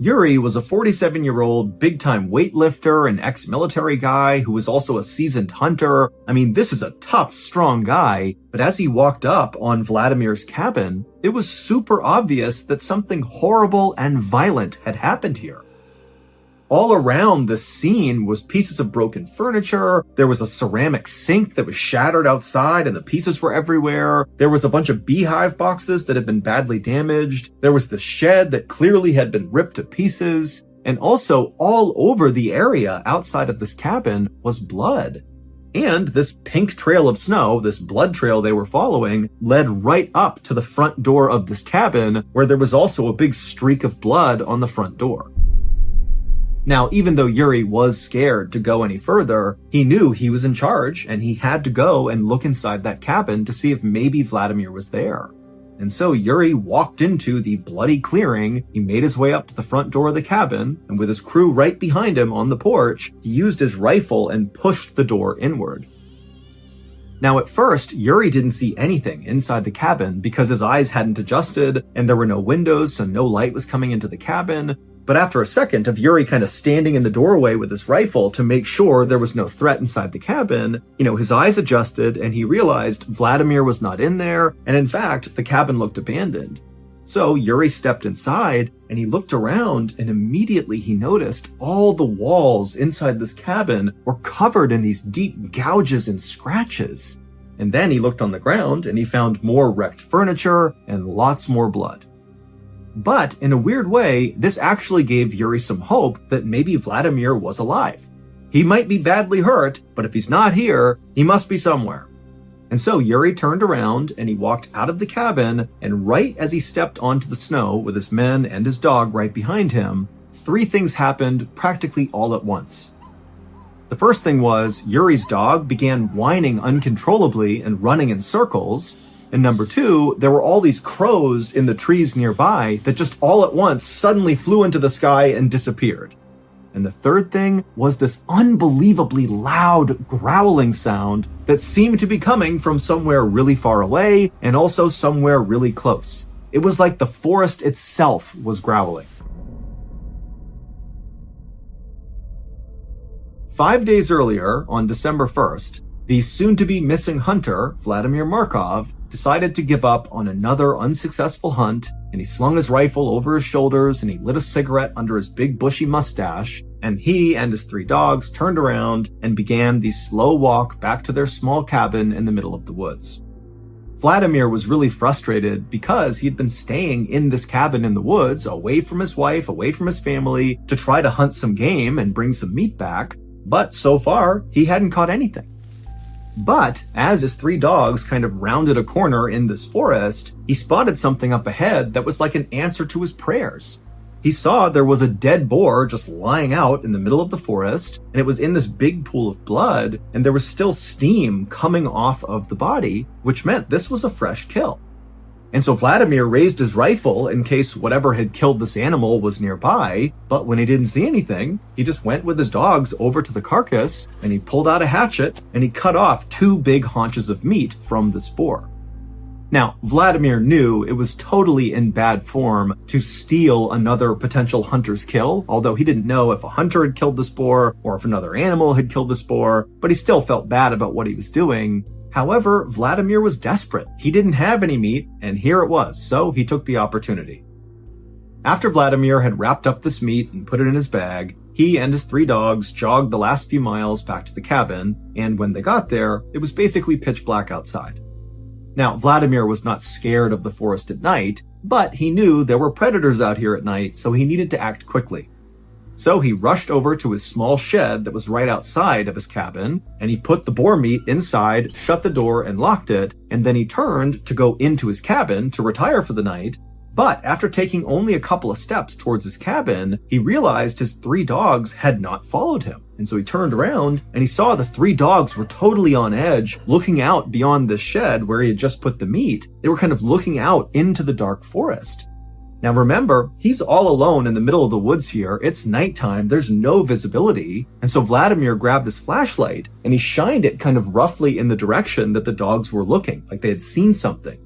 Yuri was a 47-year-old big-time weightlifter and ex-military guy who was also a seasoned hunter. I mean, this is a tough, strong guy, but as he walked up on Vladimir's cabin, it was super obvious that something horrible and violent had happened here. All around the scene was pieces of broken furniture. There was a ceramic sink that was shattered outside and the pieces were everywhere. There was a bunch of beehive boxes that had been badly damaged. There was the shed that clearly had been ripped to pieces. And also all over the area outside of this cabin was blood. And this pink trail of snow, this blood trail they were following, led right up to the front door of this cabin, where there was also a big streak of blood on the front door. Now, even though Yuri was scared to go any further, he knew he was in charge and he had to go and look inside that cabin to see if maybe Vladimir was there. And so Yuri walked into the bloody clearing, he made his way up to the front door of the cabin, and with his crew right behind him on the porch, he used his rifle and pushed the door inward. Now at first, Yuri didn't see anything inside the cabin because his eyes hadn't adjusted and there were no windows, so no light was coming into the cabin. But after a second of Yuri kind of standing in the doorway with his rifle to make sure there was no threat inside the cabin, his eyes adjusted and he realized Vladimir was not in there, and in fact, the cabin looked abandoned. So Yuri stepped inside and he looked around, and immediately he noticed all the walls inside this cabin were covered in these deep gouges and scratches. And then he looked on the ground and he found more wrecked furniture and lots more blood. But in a weird way, this actually gave Yuri some hope that maybe Vladimir was alive. He might be badly hurt, but if he's not here, he must be somewhere. And so Yuri turned around and he walked out of the cabin, and right as he stepped onto the snow with his men and his dog right behind him, 3 things happened practically all at once. The first thing was Yuri's dog began whining uncontrollably and running in circles. And number 2, there were all these crows in the trees nearby that just all at once suddenly flew into the sky and disappeared. And the third thing was this unbelievably loud growling sound that seemed to be coming from somewhere really far away and also somewhere really close. It was like the forest itself was growling. 5 days earlier, on December 1st, the soon-to-be missing hunter, Vladimir Markov, decided to give up on another unsuccessful hunt, and he slung his rifle over his shoulders and he lit a cigarette under his big bushy mustache, and he and his 3 dogs turned around and began the slow walk back to their small cabin in the middle of the woods. Vladimir was really frustrated because he'd been staying in this cabin in the woods, away from his wife, away from his family, to try to hunt some game and bring some meat back, but so far, he hadn't caught anything. But as his 3 dogs kind of rounded a corner in this forest, he spotted something up ahead that was like an answer to his prayers. He saw there was a dead boar just lying out in the middle of the forest, and it was in this big pool of blood, and there was still steam coming off of the body, which meant this was a fresh kill. And so Vladimir raised his rifle in case whatever had killed this animal was nearby, but when he didn't see anything, he just went with his dogs over to the carcass, and he pulled out a hatchet, and he cut off 2 big haunches of meat from this boar. Now, Vladimir knew it was totally in bad form to steal another potential hunter's kill, although he didn't know if a hunter had killed this boar or if another animal had killed this boar, but he still felt bad about what he was doing. However, Vladimir was desperate. He didn't have any meat, and here it was, so he took the opportunity. After Vladimir had wrapped up this meat and put it in his bag, he and his 3 dogs jogged the last few miles back to the cabin, and when they got there, it was basically pitch black outside. Now, Vladimir was not scared of the forest at night, but he knew there were predators out here at night, so he needed to act quickly. So he rushed over to his small shed that was right outside of his cabin, and he put the boar meat inside, shut the door, and locked it, and then he turned to go into his cabin to retire for the night. But after taking only a couple of steps towards his cabin, he realized his 3 dogs had not followed him. And so he turned around and he saw the 3 dogs were totally on edge, looking out beyond the shed where he had just put the meat. They were kind of looking out into the dark forest. Now remember, he's all alone in the middle of the woods here. It's nighttime, there's no visibility. And so Vladimir grabbed his flashlight and he shined it kind of roughly in the direction that the dogs were looking, like they had seen something.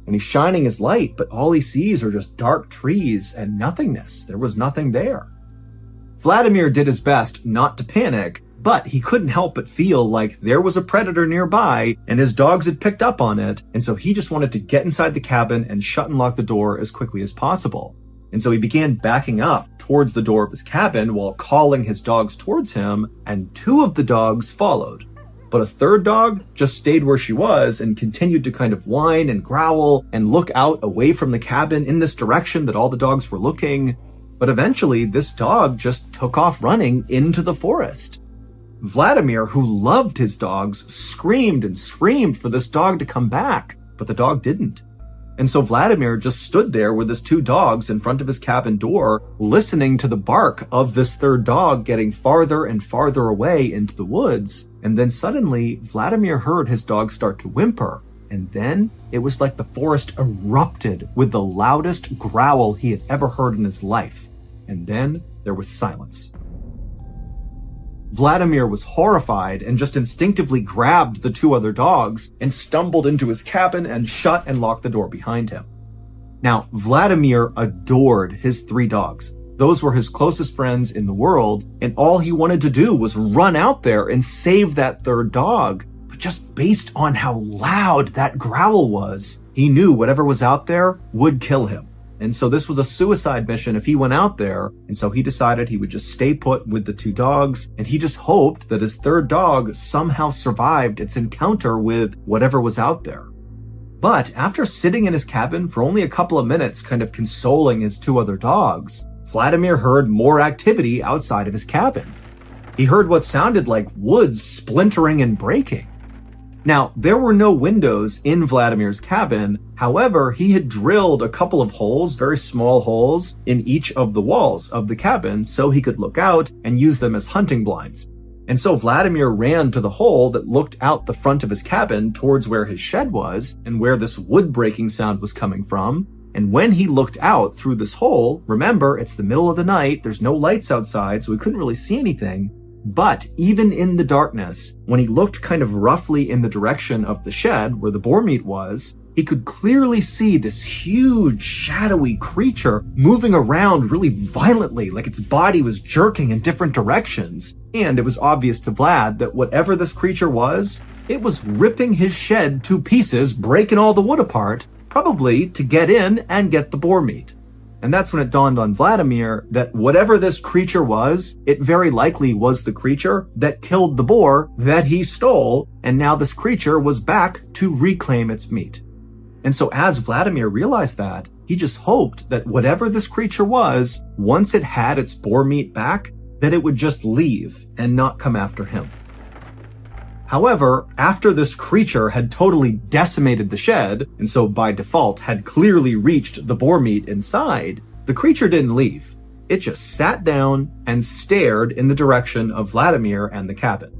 And he's shining his light, but all he sees are just dark trees and nothingness. There was nothing there. Vladimir did his best not to panic, but he couldn't help but feel like there was a predator nearby and his dogs had picked up on it, and so he just wanted to get inside the cabin and shut and lock the door as quickly as possible. And so he began backing up towards the door of his cabin while calling his dogs towards him, and 2 of the dogs followed. But a 3rd dog just stayed where she was and continued to kind of whine and growl and look out away from the cabin in this direction that all the dogs were looking. But eventually, this dog just took off running into the forest. Vladimir, who loved his dogs, screamed and screamed for this dog to come back, but the dog didn't. And so Vladimir just stood there with his 2 dogs in front of his cabin door, listening to the bark of this 3rd dog getting farther and farther away into the woods. And then suddenly, Vladimir heard his dog start to whimper. And then it was like the forest erupted with the loudest growl he had ever heard in his life. And then there was silence. Vladimir was horrified and just instinctively grabbed the 2 other dogs and stumbled into his cabin and shut and locked the door behind him. Now, Vladimir adored his 3 dogs. Those were his closest friends in the world, and all he wanted to do was run out there and save that third dog. But just based on how loud that growl was, he knew whatever was out there would kill him. And so this was a suicide mission if he went out there, and so he decided he would just stay put with the two dogs, and he just hoped that his third dog somehow survived its encounter with whatever was out there. But after sitting in his cabin for only a couple of minutes, kind of consoling his two other dogs, Vladimir heard more activity outside of his cabin. He heard what sounded like wood splintering and breaking. Now, there were no windows in Vladimir's cabin. However, he had drilled a couple of holes, very small holes, in each of the walls of the cabin so he could look out and use them as hunting blinds. And so Vladimir ran to the hole that looked out the front of his cabin towards where his shed was and where this wood breaking sound was coming from. And when he looked out through this hole, remember, it's the middle of the night, there's no lights outside, so he couldn't really see anything. But even in the darkness, when he looked kind of roughly in the direction of the shed where the boar meat was, he could clearly see this huge, shadowy creature moving around really violently, like its body was jerking in different directions. And it was obvious to Vlad that whatever this creature was, it was ripping his shed to pieces, breaking all the wood apart, probably to get in and get the boar meat. And that's when it dawned on Vladimir that whatever this creature was, it very likely was the creature that killed the boar that he stole, and now this creature was back to reclaim its meat. And so as Vladimir realized that, he just hoped that whatever this creature was, once it had its boar meat back, that it would just leave and not come after him. However, after this creature had totally decimated the shed, and so by default had clearly reached the boar meat inside, the creature didn't leave. It just sat down and stared in the direction of Vladimir and the cabin.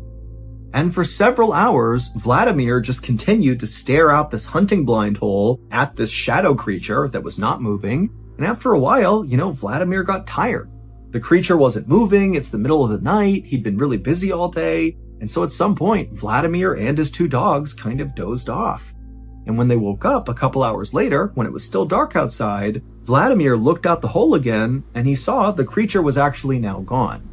And for several hours, Vladimir just continued to stare out this hunting blind hole at this shadow creature that was not moving. And after a while, Vladimir got tired. The creature wasn't moving, it's the middle of the night, he'd been really busy all day. And so at some point, Vladimir and his two dogs kind of dozed off. And when they woke up a couple hours later, when it was still dark outside, Vladimir looked out the hole again, and he saw the creature was actually now gone.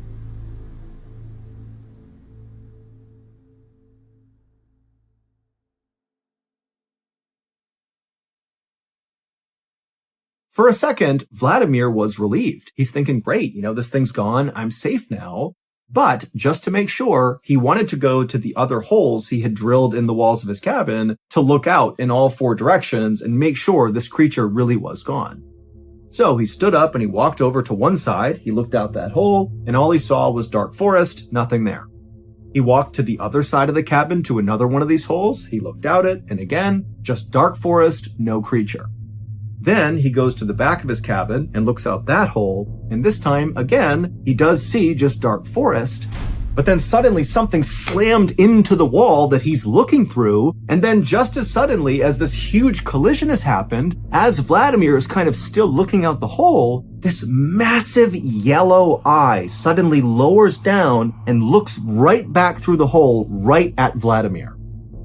For a second, Vladimir was relieved. He's thinking, great, this thing's gone, I'm safe now. But just to make sure, he wanted to go to the other holes he had drilled in the walls of his cabin to look out in all four directions and make sure this creature really was gone. So he stood up and he walked over to one side, he looked out that hole, and all he saw was dark forest, nothing there. He walked to the other side of the cabin to another one of these holes, he looked out it, and again, just dark forest, no creature. Then he goes to the back of his cabin and looks out that hole, and this time, again, he does see just dark forest, but then suddenly something slammed into the wall that he's looking through, and then just as suddenly as this huge collision has happened, as Vladimir is kind of still looking out the hole, this massive yellow eye suddenly lowers down and looks right back through the hole right at Vladimir.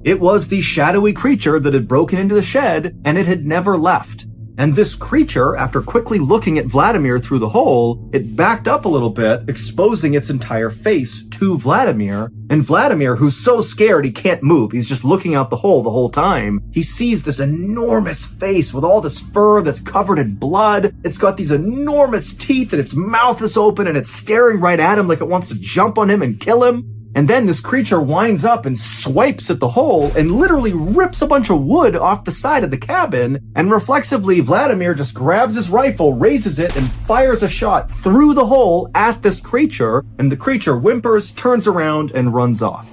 It was the shadowy creature that had broken into the shed, and it had never left. And this creature, after quickly looking at Vladimir through the hole, it backed up a little bit, exposing its entire face to Vladimir. And Vladimir, who's so scared he can't move, he's just looking out the hole the whole time, he sees this enormous face with all this fur that's covered in blood. It's got these enormous teeth, and its mouth is open, and it's staring right at him like it wants to jump on him and kill him. And then this creature winds up and swipes at the hole and literally rips a bunch of wood off the side of the cabin. And reflexively, Vladimir just grabs his rifle, raises it, and fires a shot through the hole at this creature. And the creature whimpers, turns around, and runs off.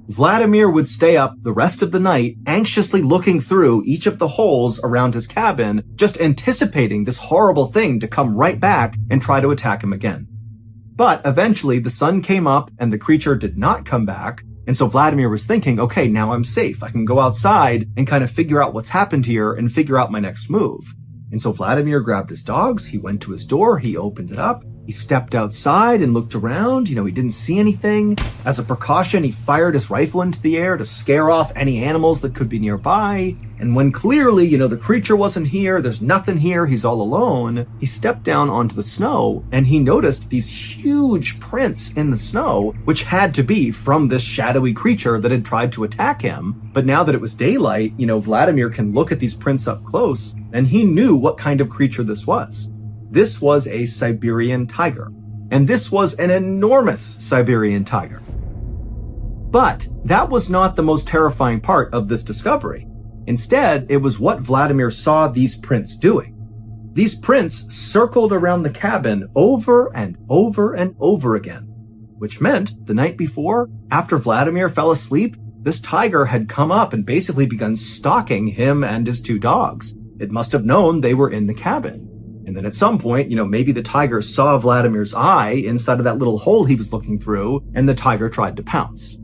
Vladimir would stay up the rest of the night, anxiously looking through each of the holes around his cabin, just anticipating this horrible thing to come right back and try to attack him again. But eventually the sun came up and the creature did not come back. And so Vladimir was thinking, okay, now I'm safe. I can go outside and kind of figure out what's happened here and figure out my next move. And so Vladimir grabbed his dogs. He went to his door. He opened it up. He stepped outside and looked around. He didn't see anything. As a precaution, he fired his rifle into the air to scare off any animals that could be nearby. And when clearly, the creature wasn't here, there's nothing here, he's all alone, he stepped down onto the snow and he noticed these huge prints in the snow, which had to be from this shadowy creature that had tried to attack him. But now that it was daylight, Vladimir can look at these prints up close, and he knew what kind of creature this was. This was a Siberian tiger. And this was an enormous Siberian tiger. But that was not the most terrifying part of this discovery. Instead, it was what Vladimir saw these prints doing. These prints circled around the cabin over and over and over again, which meant the night before, after Vladimir fell asleep, this tiger had come up and basically begun stalking him and his 2 dogs. It must have known they were in the cabin. And then at some point, maybe the tiger saw Vladimir's eye inside of that little hole he was looking through, and the tiger tried to pounce.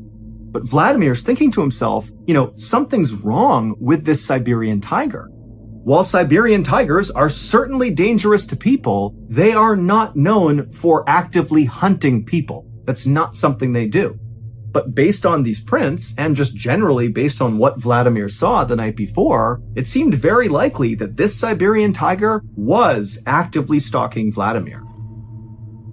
But Vladimir's thinking to himself, something's wrong with this Siberian tiger. While Siberian tigers are certainly dangerous to people, they are not known for actively hunting people. That's not something they do. But based on these prints, and just generally based on what Vladimir saw the night before, it seemed very likely that this Siberian tiger was actively stalking Vladimir.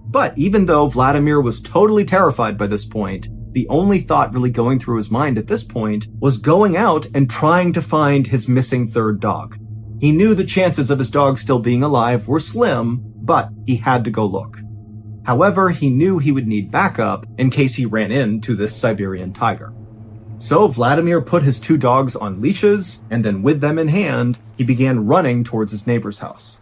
But even though Vladimir was totally terrified by this point, the only thought really going through his mind at this point was going out and trying to find his missing 3rd dog. He knew the chances of his dog still being alive were slim, but he had to go look. However, he knew he would need backup in case he ran into this Siberian tiger. So Vladimir put his 2 dogs on leashes, and then with them in hand, he began running towards his neighbor's house.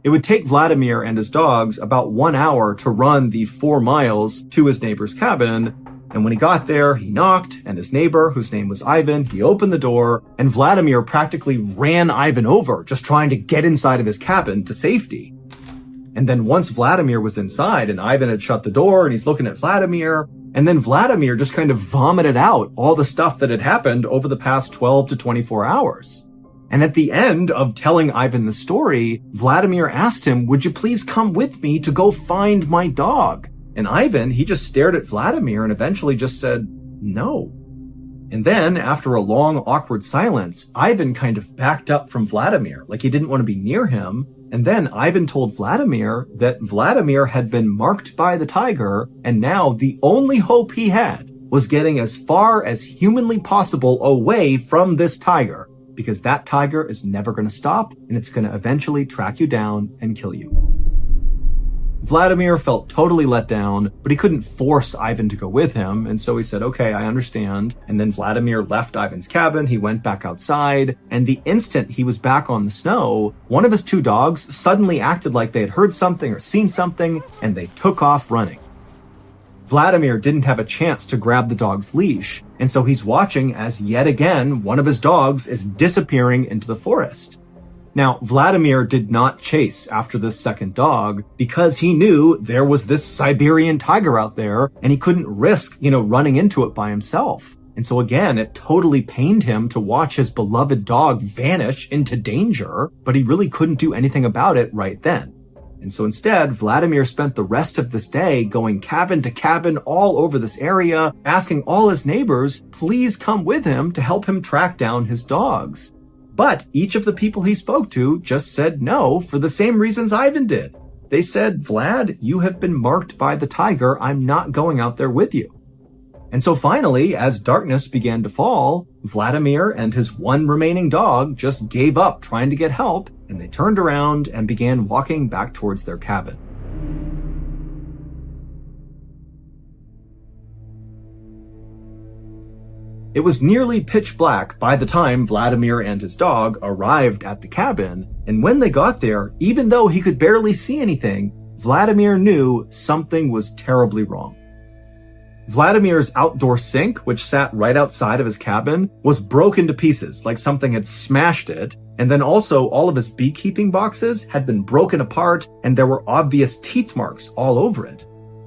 It would take Vladimir and his dogs about 1 hour to run the 4 miles to his neighbor's cabin, and when he got there, he knocked, and his neighbor, whose name was Ivan, he opened the door, and Vladimir practically ran Ivan over, just trying to get inside of his cabin to safety. And then once Vladimir was inside, and Ivan had shut the door, and he's looking at Vladimir, and then Vladimir just kind of vomited out all the stuff that had happened over the past 12 to 24 hours. And at the end of telling Ivan the story, Vladimir asked him, "Would you please come with me to go find my dog?" And Ivan, he just stared at Vladimir and eventually just said, "No." And then, after a long, awkward silence, Ivan kind of backed up from Vladimir, like he didn't want to be near him. And then Ivan told Vladimir that Vladimir had been marked by the tiger, and now the only hope he had was getting as far as humanly possible away from this tiger, because that tiger is never going to stop, and it's going to eventually track you down and kill you. Vladimir felt totally let down, but he couldn't force Ivan to go with him, and so he said, "Okay, I understand." And then Vladimir left Ivan's cabin, he went back outside, and the instant he was back on the snow, one of his 2 dogs suddenly acted like they had heard something or seen something, and they took off running. Vladimir didn't have a chance to grab the dog's leash, and so he's watching as yet again one of his dogs is disappearing into the forest. Now, Vladimir did not chase after this second dog because he knew there was this Siberian tiger out there and he couldn't risk, running into it by himself. And so again, it totally pained him to watch his beloved dog vanish into danger, but he really couldn't do anything about it right then. And so instead, Vladimir spent the rest of this day going cabin to cabin all over this area, asking all his neighbors, please come with him to help him track down his dogs. But each of the people he spoke to just said no for the same reasons Ivan did. They said, "Vlad, you have been marked by the tiger. I'm not going out there with you." And so finally, as darkness began to fall, Vladimir and his 1 remaining dog just gave up trying to get help, and they turned around and began walking back towards their cabin. It was nearly pitch black by the time Vladimir and his dog arrived at the cabin, and when they got there, even though he could barely see anything, Vladimir knew something was terribly wrong. Vladimir's outdoor sink, which sat right outside of his cabin, was broken to pieces, like something had smashed it, and then also all of his beekeeping boxes had been broken apart, and there were obvious teeth marks all over it.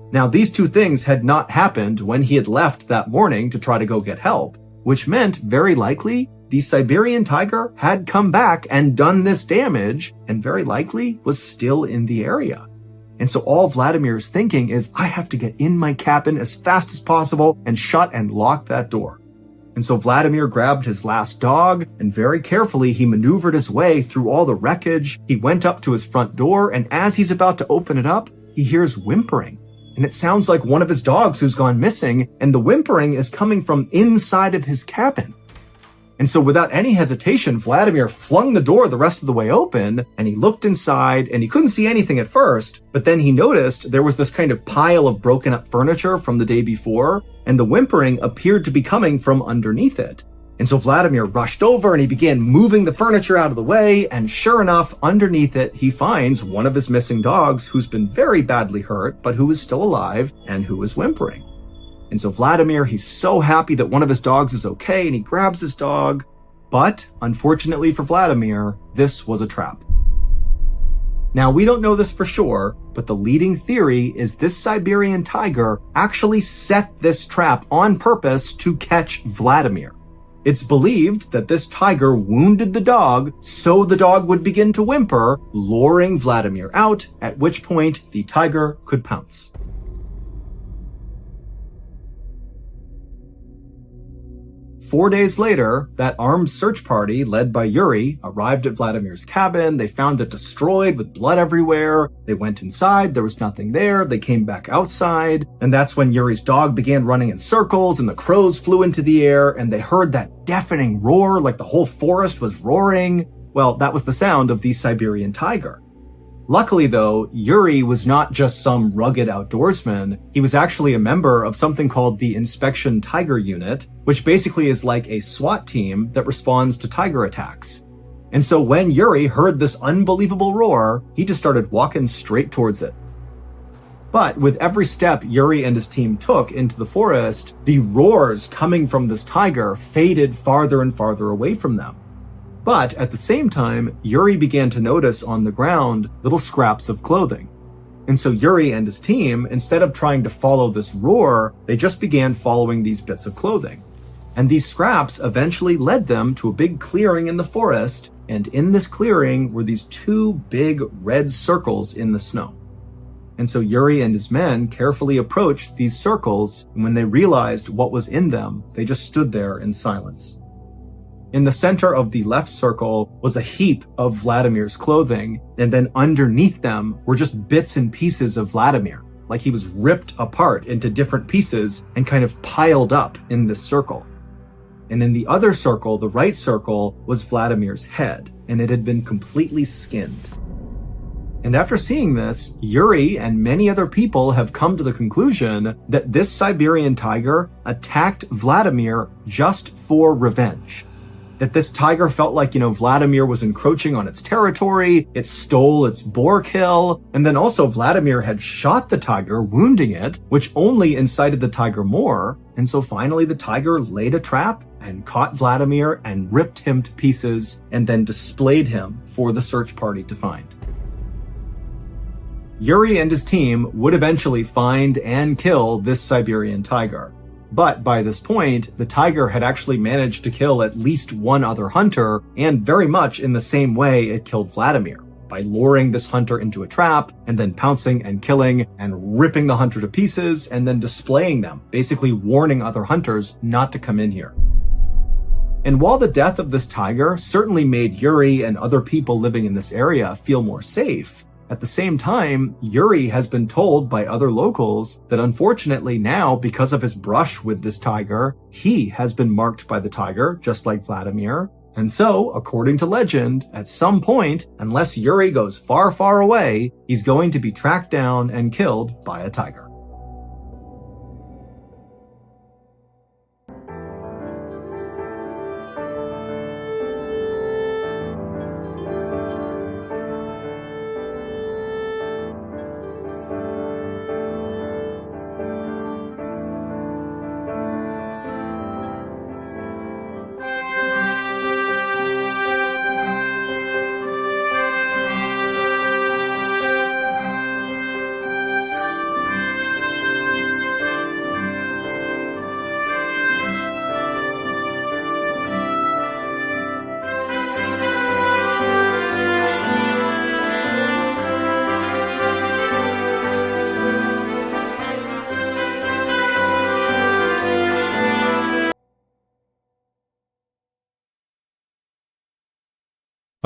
Now, these 2 things had not happened when he had left that morning to try to go get help, which meant, very likely, the Siberian tiger had come back and done this damage, and very likely was still in the area. And so all Vladimir's thinking is, I have to get in my cabin as fast as possible and shut and lock that door. And so Vladimir grabbed his last dog, and very carefully he maneuvered his way through all the wreckage. He went up to his front door, and as he's about to open it up, he hears whimpering. And it sounds like one of his dogs who's gone missing, and the whimpering is coming from inside of his cabin. And so without any hesitation, Vladimir flung the door the rest of the way open, and he looked inside, and he couldn't see anything at first, but then he noticed there was this kind of pile of broken up furniture from the day before, and the whimpering appeared to be coming from underneath it. And so Vladimir rushed over and he began moving the furniture out of the way, and sure enough, underneath it, he finds one of his missing dogs who's been very badly hurt, but who is still alive and who is whimpering. And so Vladimir, he's so happy that one of his dogs is okay, and he grabs his dog. But unfortunately for Vladimir, this was a trap. Now, we don't know this for sure, but the leading theory is this Siberian tiger actually set this trap on purpose to catch Vladimir. It's believed that this tiger wounded the dog so the dog would begin to whimper, luring Vladimir out, at which point the tiger could pounce. Four days later, that armed search party led by Yuri arrived at Vladimir's cabin. They found it destroyed with blood everywhere. They went inside. There was nothing there. They came back outside. And that's when Yuri's dog began running in circles and the crows flew into the air and they heard that deafening roar like the whole forest was roaring. Well, that was the sound of the Siberian tiger. Luckily, though, Yuri was not just some rugged outdoorsman. He was actually a member of something called the Inspection Tiger Unit, which basically is like a SWAT team that responds to tiger attacks. And so when Yuri heard this unbelievable roar, he just started walking straight towards it. But with every step Yuri and his team took into the forest, the roars coming from this tiger faded farther and farther away from them. But at the same time, Yuri began to notice on the ground little scraps of clothing. And so Yuri and his team, instead of trying to follow this roar, they just began following these bits of clothing. And these scraps eventually led them to a big clearing in the forest, and in this clearing were these two big red circles in the snow. And so Yuri and his men carefully approached these circles, and when they realized what was in them, they just stood there in silence. In the center of the left circle was a heap of Vladimir's clothing, and then underneath them were just bits and pieces of Vladimir, like he was ripped apart into different pieces and kind of piled up in this circle. And in the other circle, the right circle, was Vladimir's head, and it had been completely skinned. And after seeing this, Yuri and many other people have come to the conclusion that this Siberian tiger attacked Vladimir just for revenge. That this tiger felt like, Vladimir was encroaching on its territory, it stole its boar kill, and then also Vladimir had shot the tiger, wounding it, which only incited the tiger more, and so finally the tiger laid a trap and caught Vladimir and ripped him to pieces and then displayed him for the search party to find. Yuri and his team would eventually find and kill this Siberian tiger. But by this point, the tiger had actually managed to kill at least one other hunter, and very much in the same way it killed Vladimir, by luring this hunter into a trap, and then pouncing and killing, and ripping the hunter to pieces, and then displaying them, basically warning other hunters not to come in here. And while the death of this tiger certainly made Yuri and other people living in this area feel more safe, at the same time, Yuri has been told by other locals that unfortunately now, because of his brush with this tiger, he has been marked by the tiger, just like Vladimir. And so, according to legend, at some point, unless Yuri goes far, far away, he's going to be tracked down and killed by a tiger.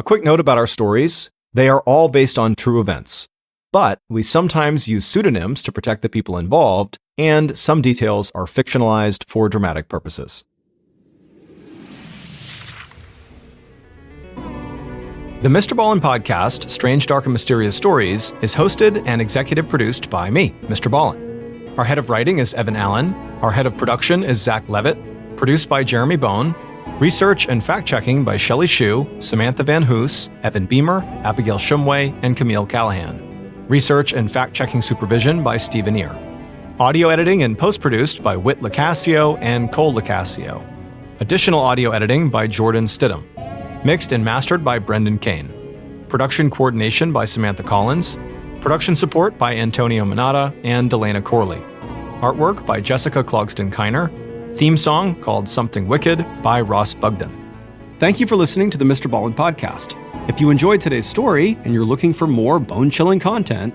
A quick note about our stories: they are all based on true events, but we sometimes use pseudonyms to protect the people involved, and some details are fictionalized for dramatic purposes. The Mr. Ballin podcast, Strange, Dark, and Mysterious Stories, is hosted and executive produced by me, Mr. Ballin. Our head of writing is Evan Allen. Our head of production is Zach Levitt. Produced by Jeremy Bone. Research and fact-checking by Shelley Shue, Samantha Van Hoos, Evan Beamer, Abigail Shumway, and Camille Callahan. Research and fact-checking supervision by Stephen Ear. Audio editing and post-produced by Whit Lacasio and Cole Lacasio. Additional audio editing by Jordan Stidham. Mixed and mastered by Brendan Kane. Production coordination by Samantha Collins. Production support by Antonio Manata and Delana Corley. Artwork by Jessica Clogston-Kiner. Theme song called Something Wicked by Ross Bugden. Thank you for listening to the Mr. Ballin podcast. If you enjoyed today's story and you're looking for more bone-chilling content,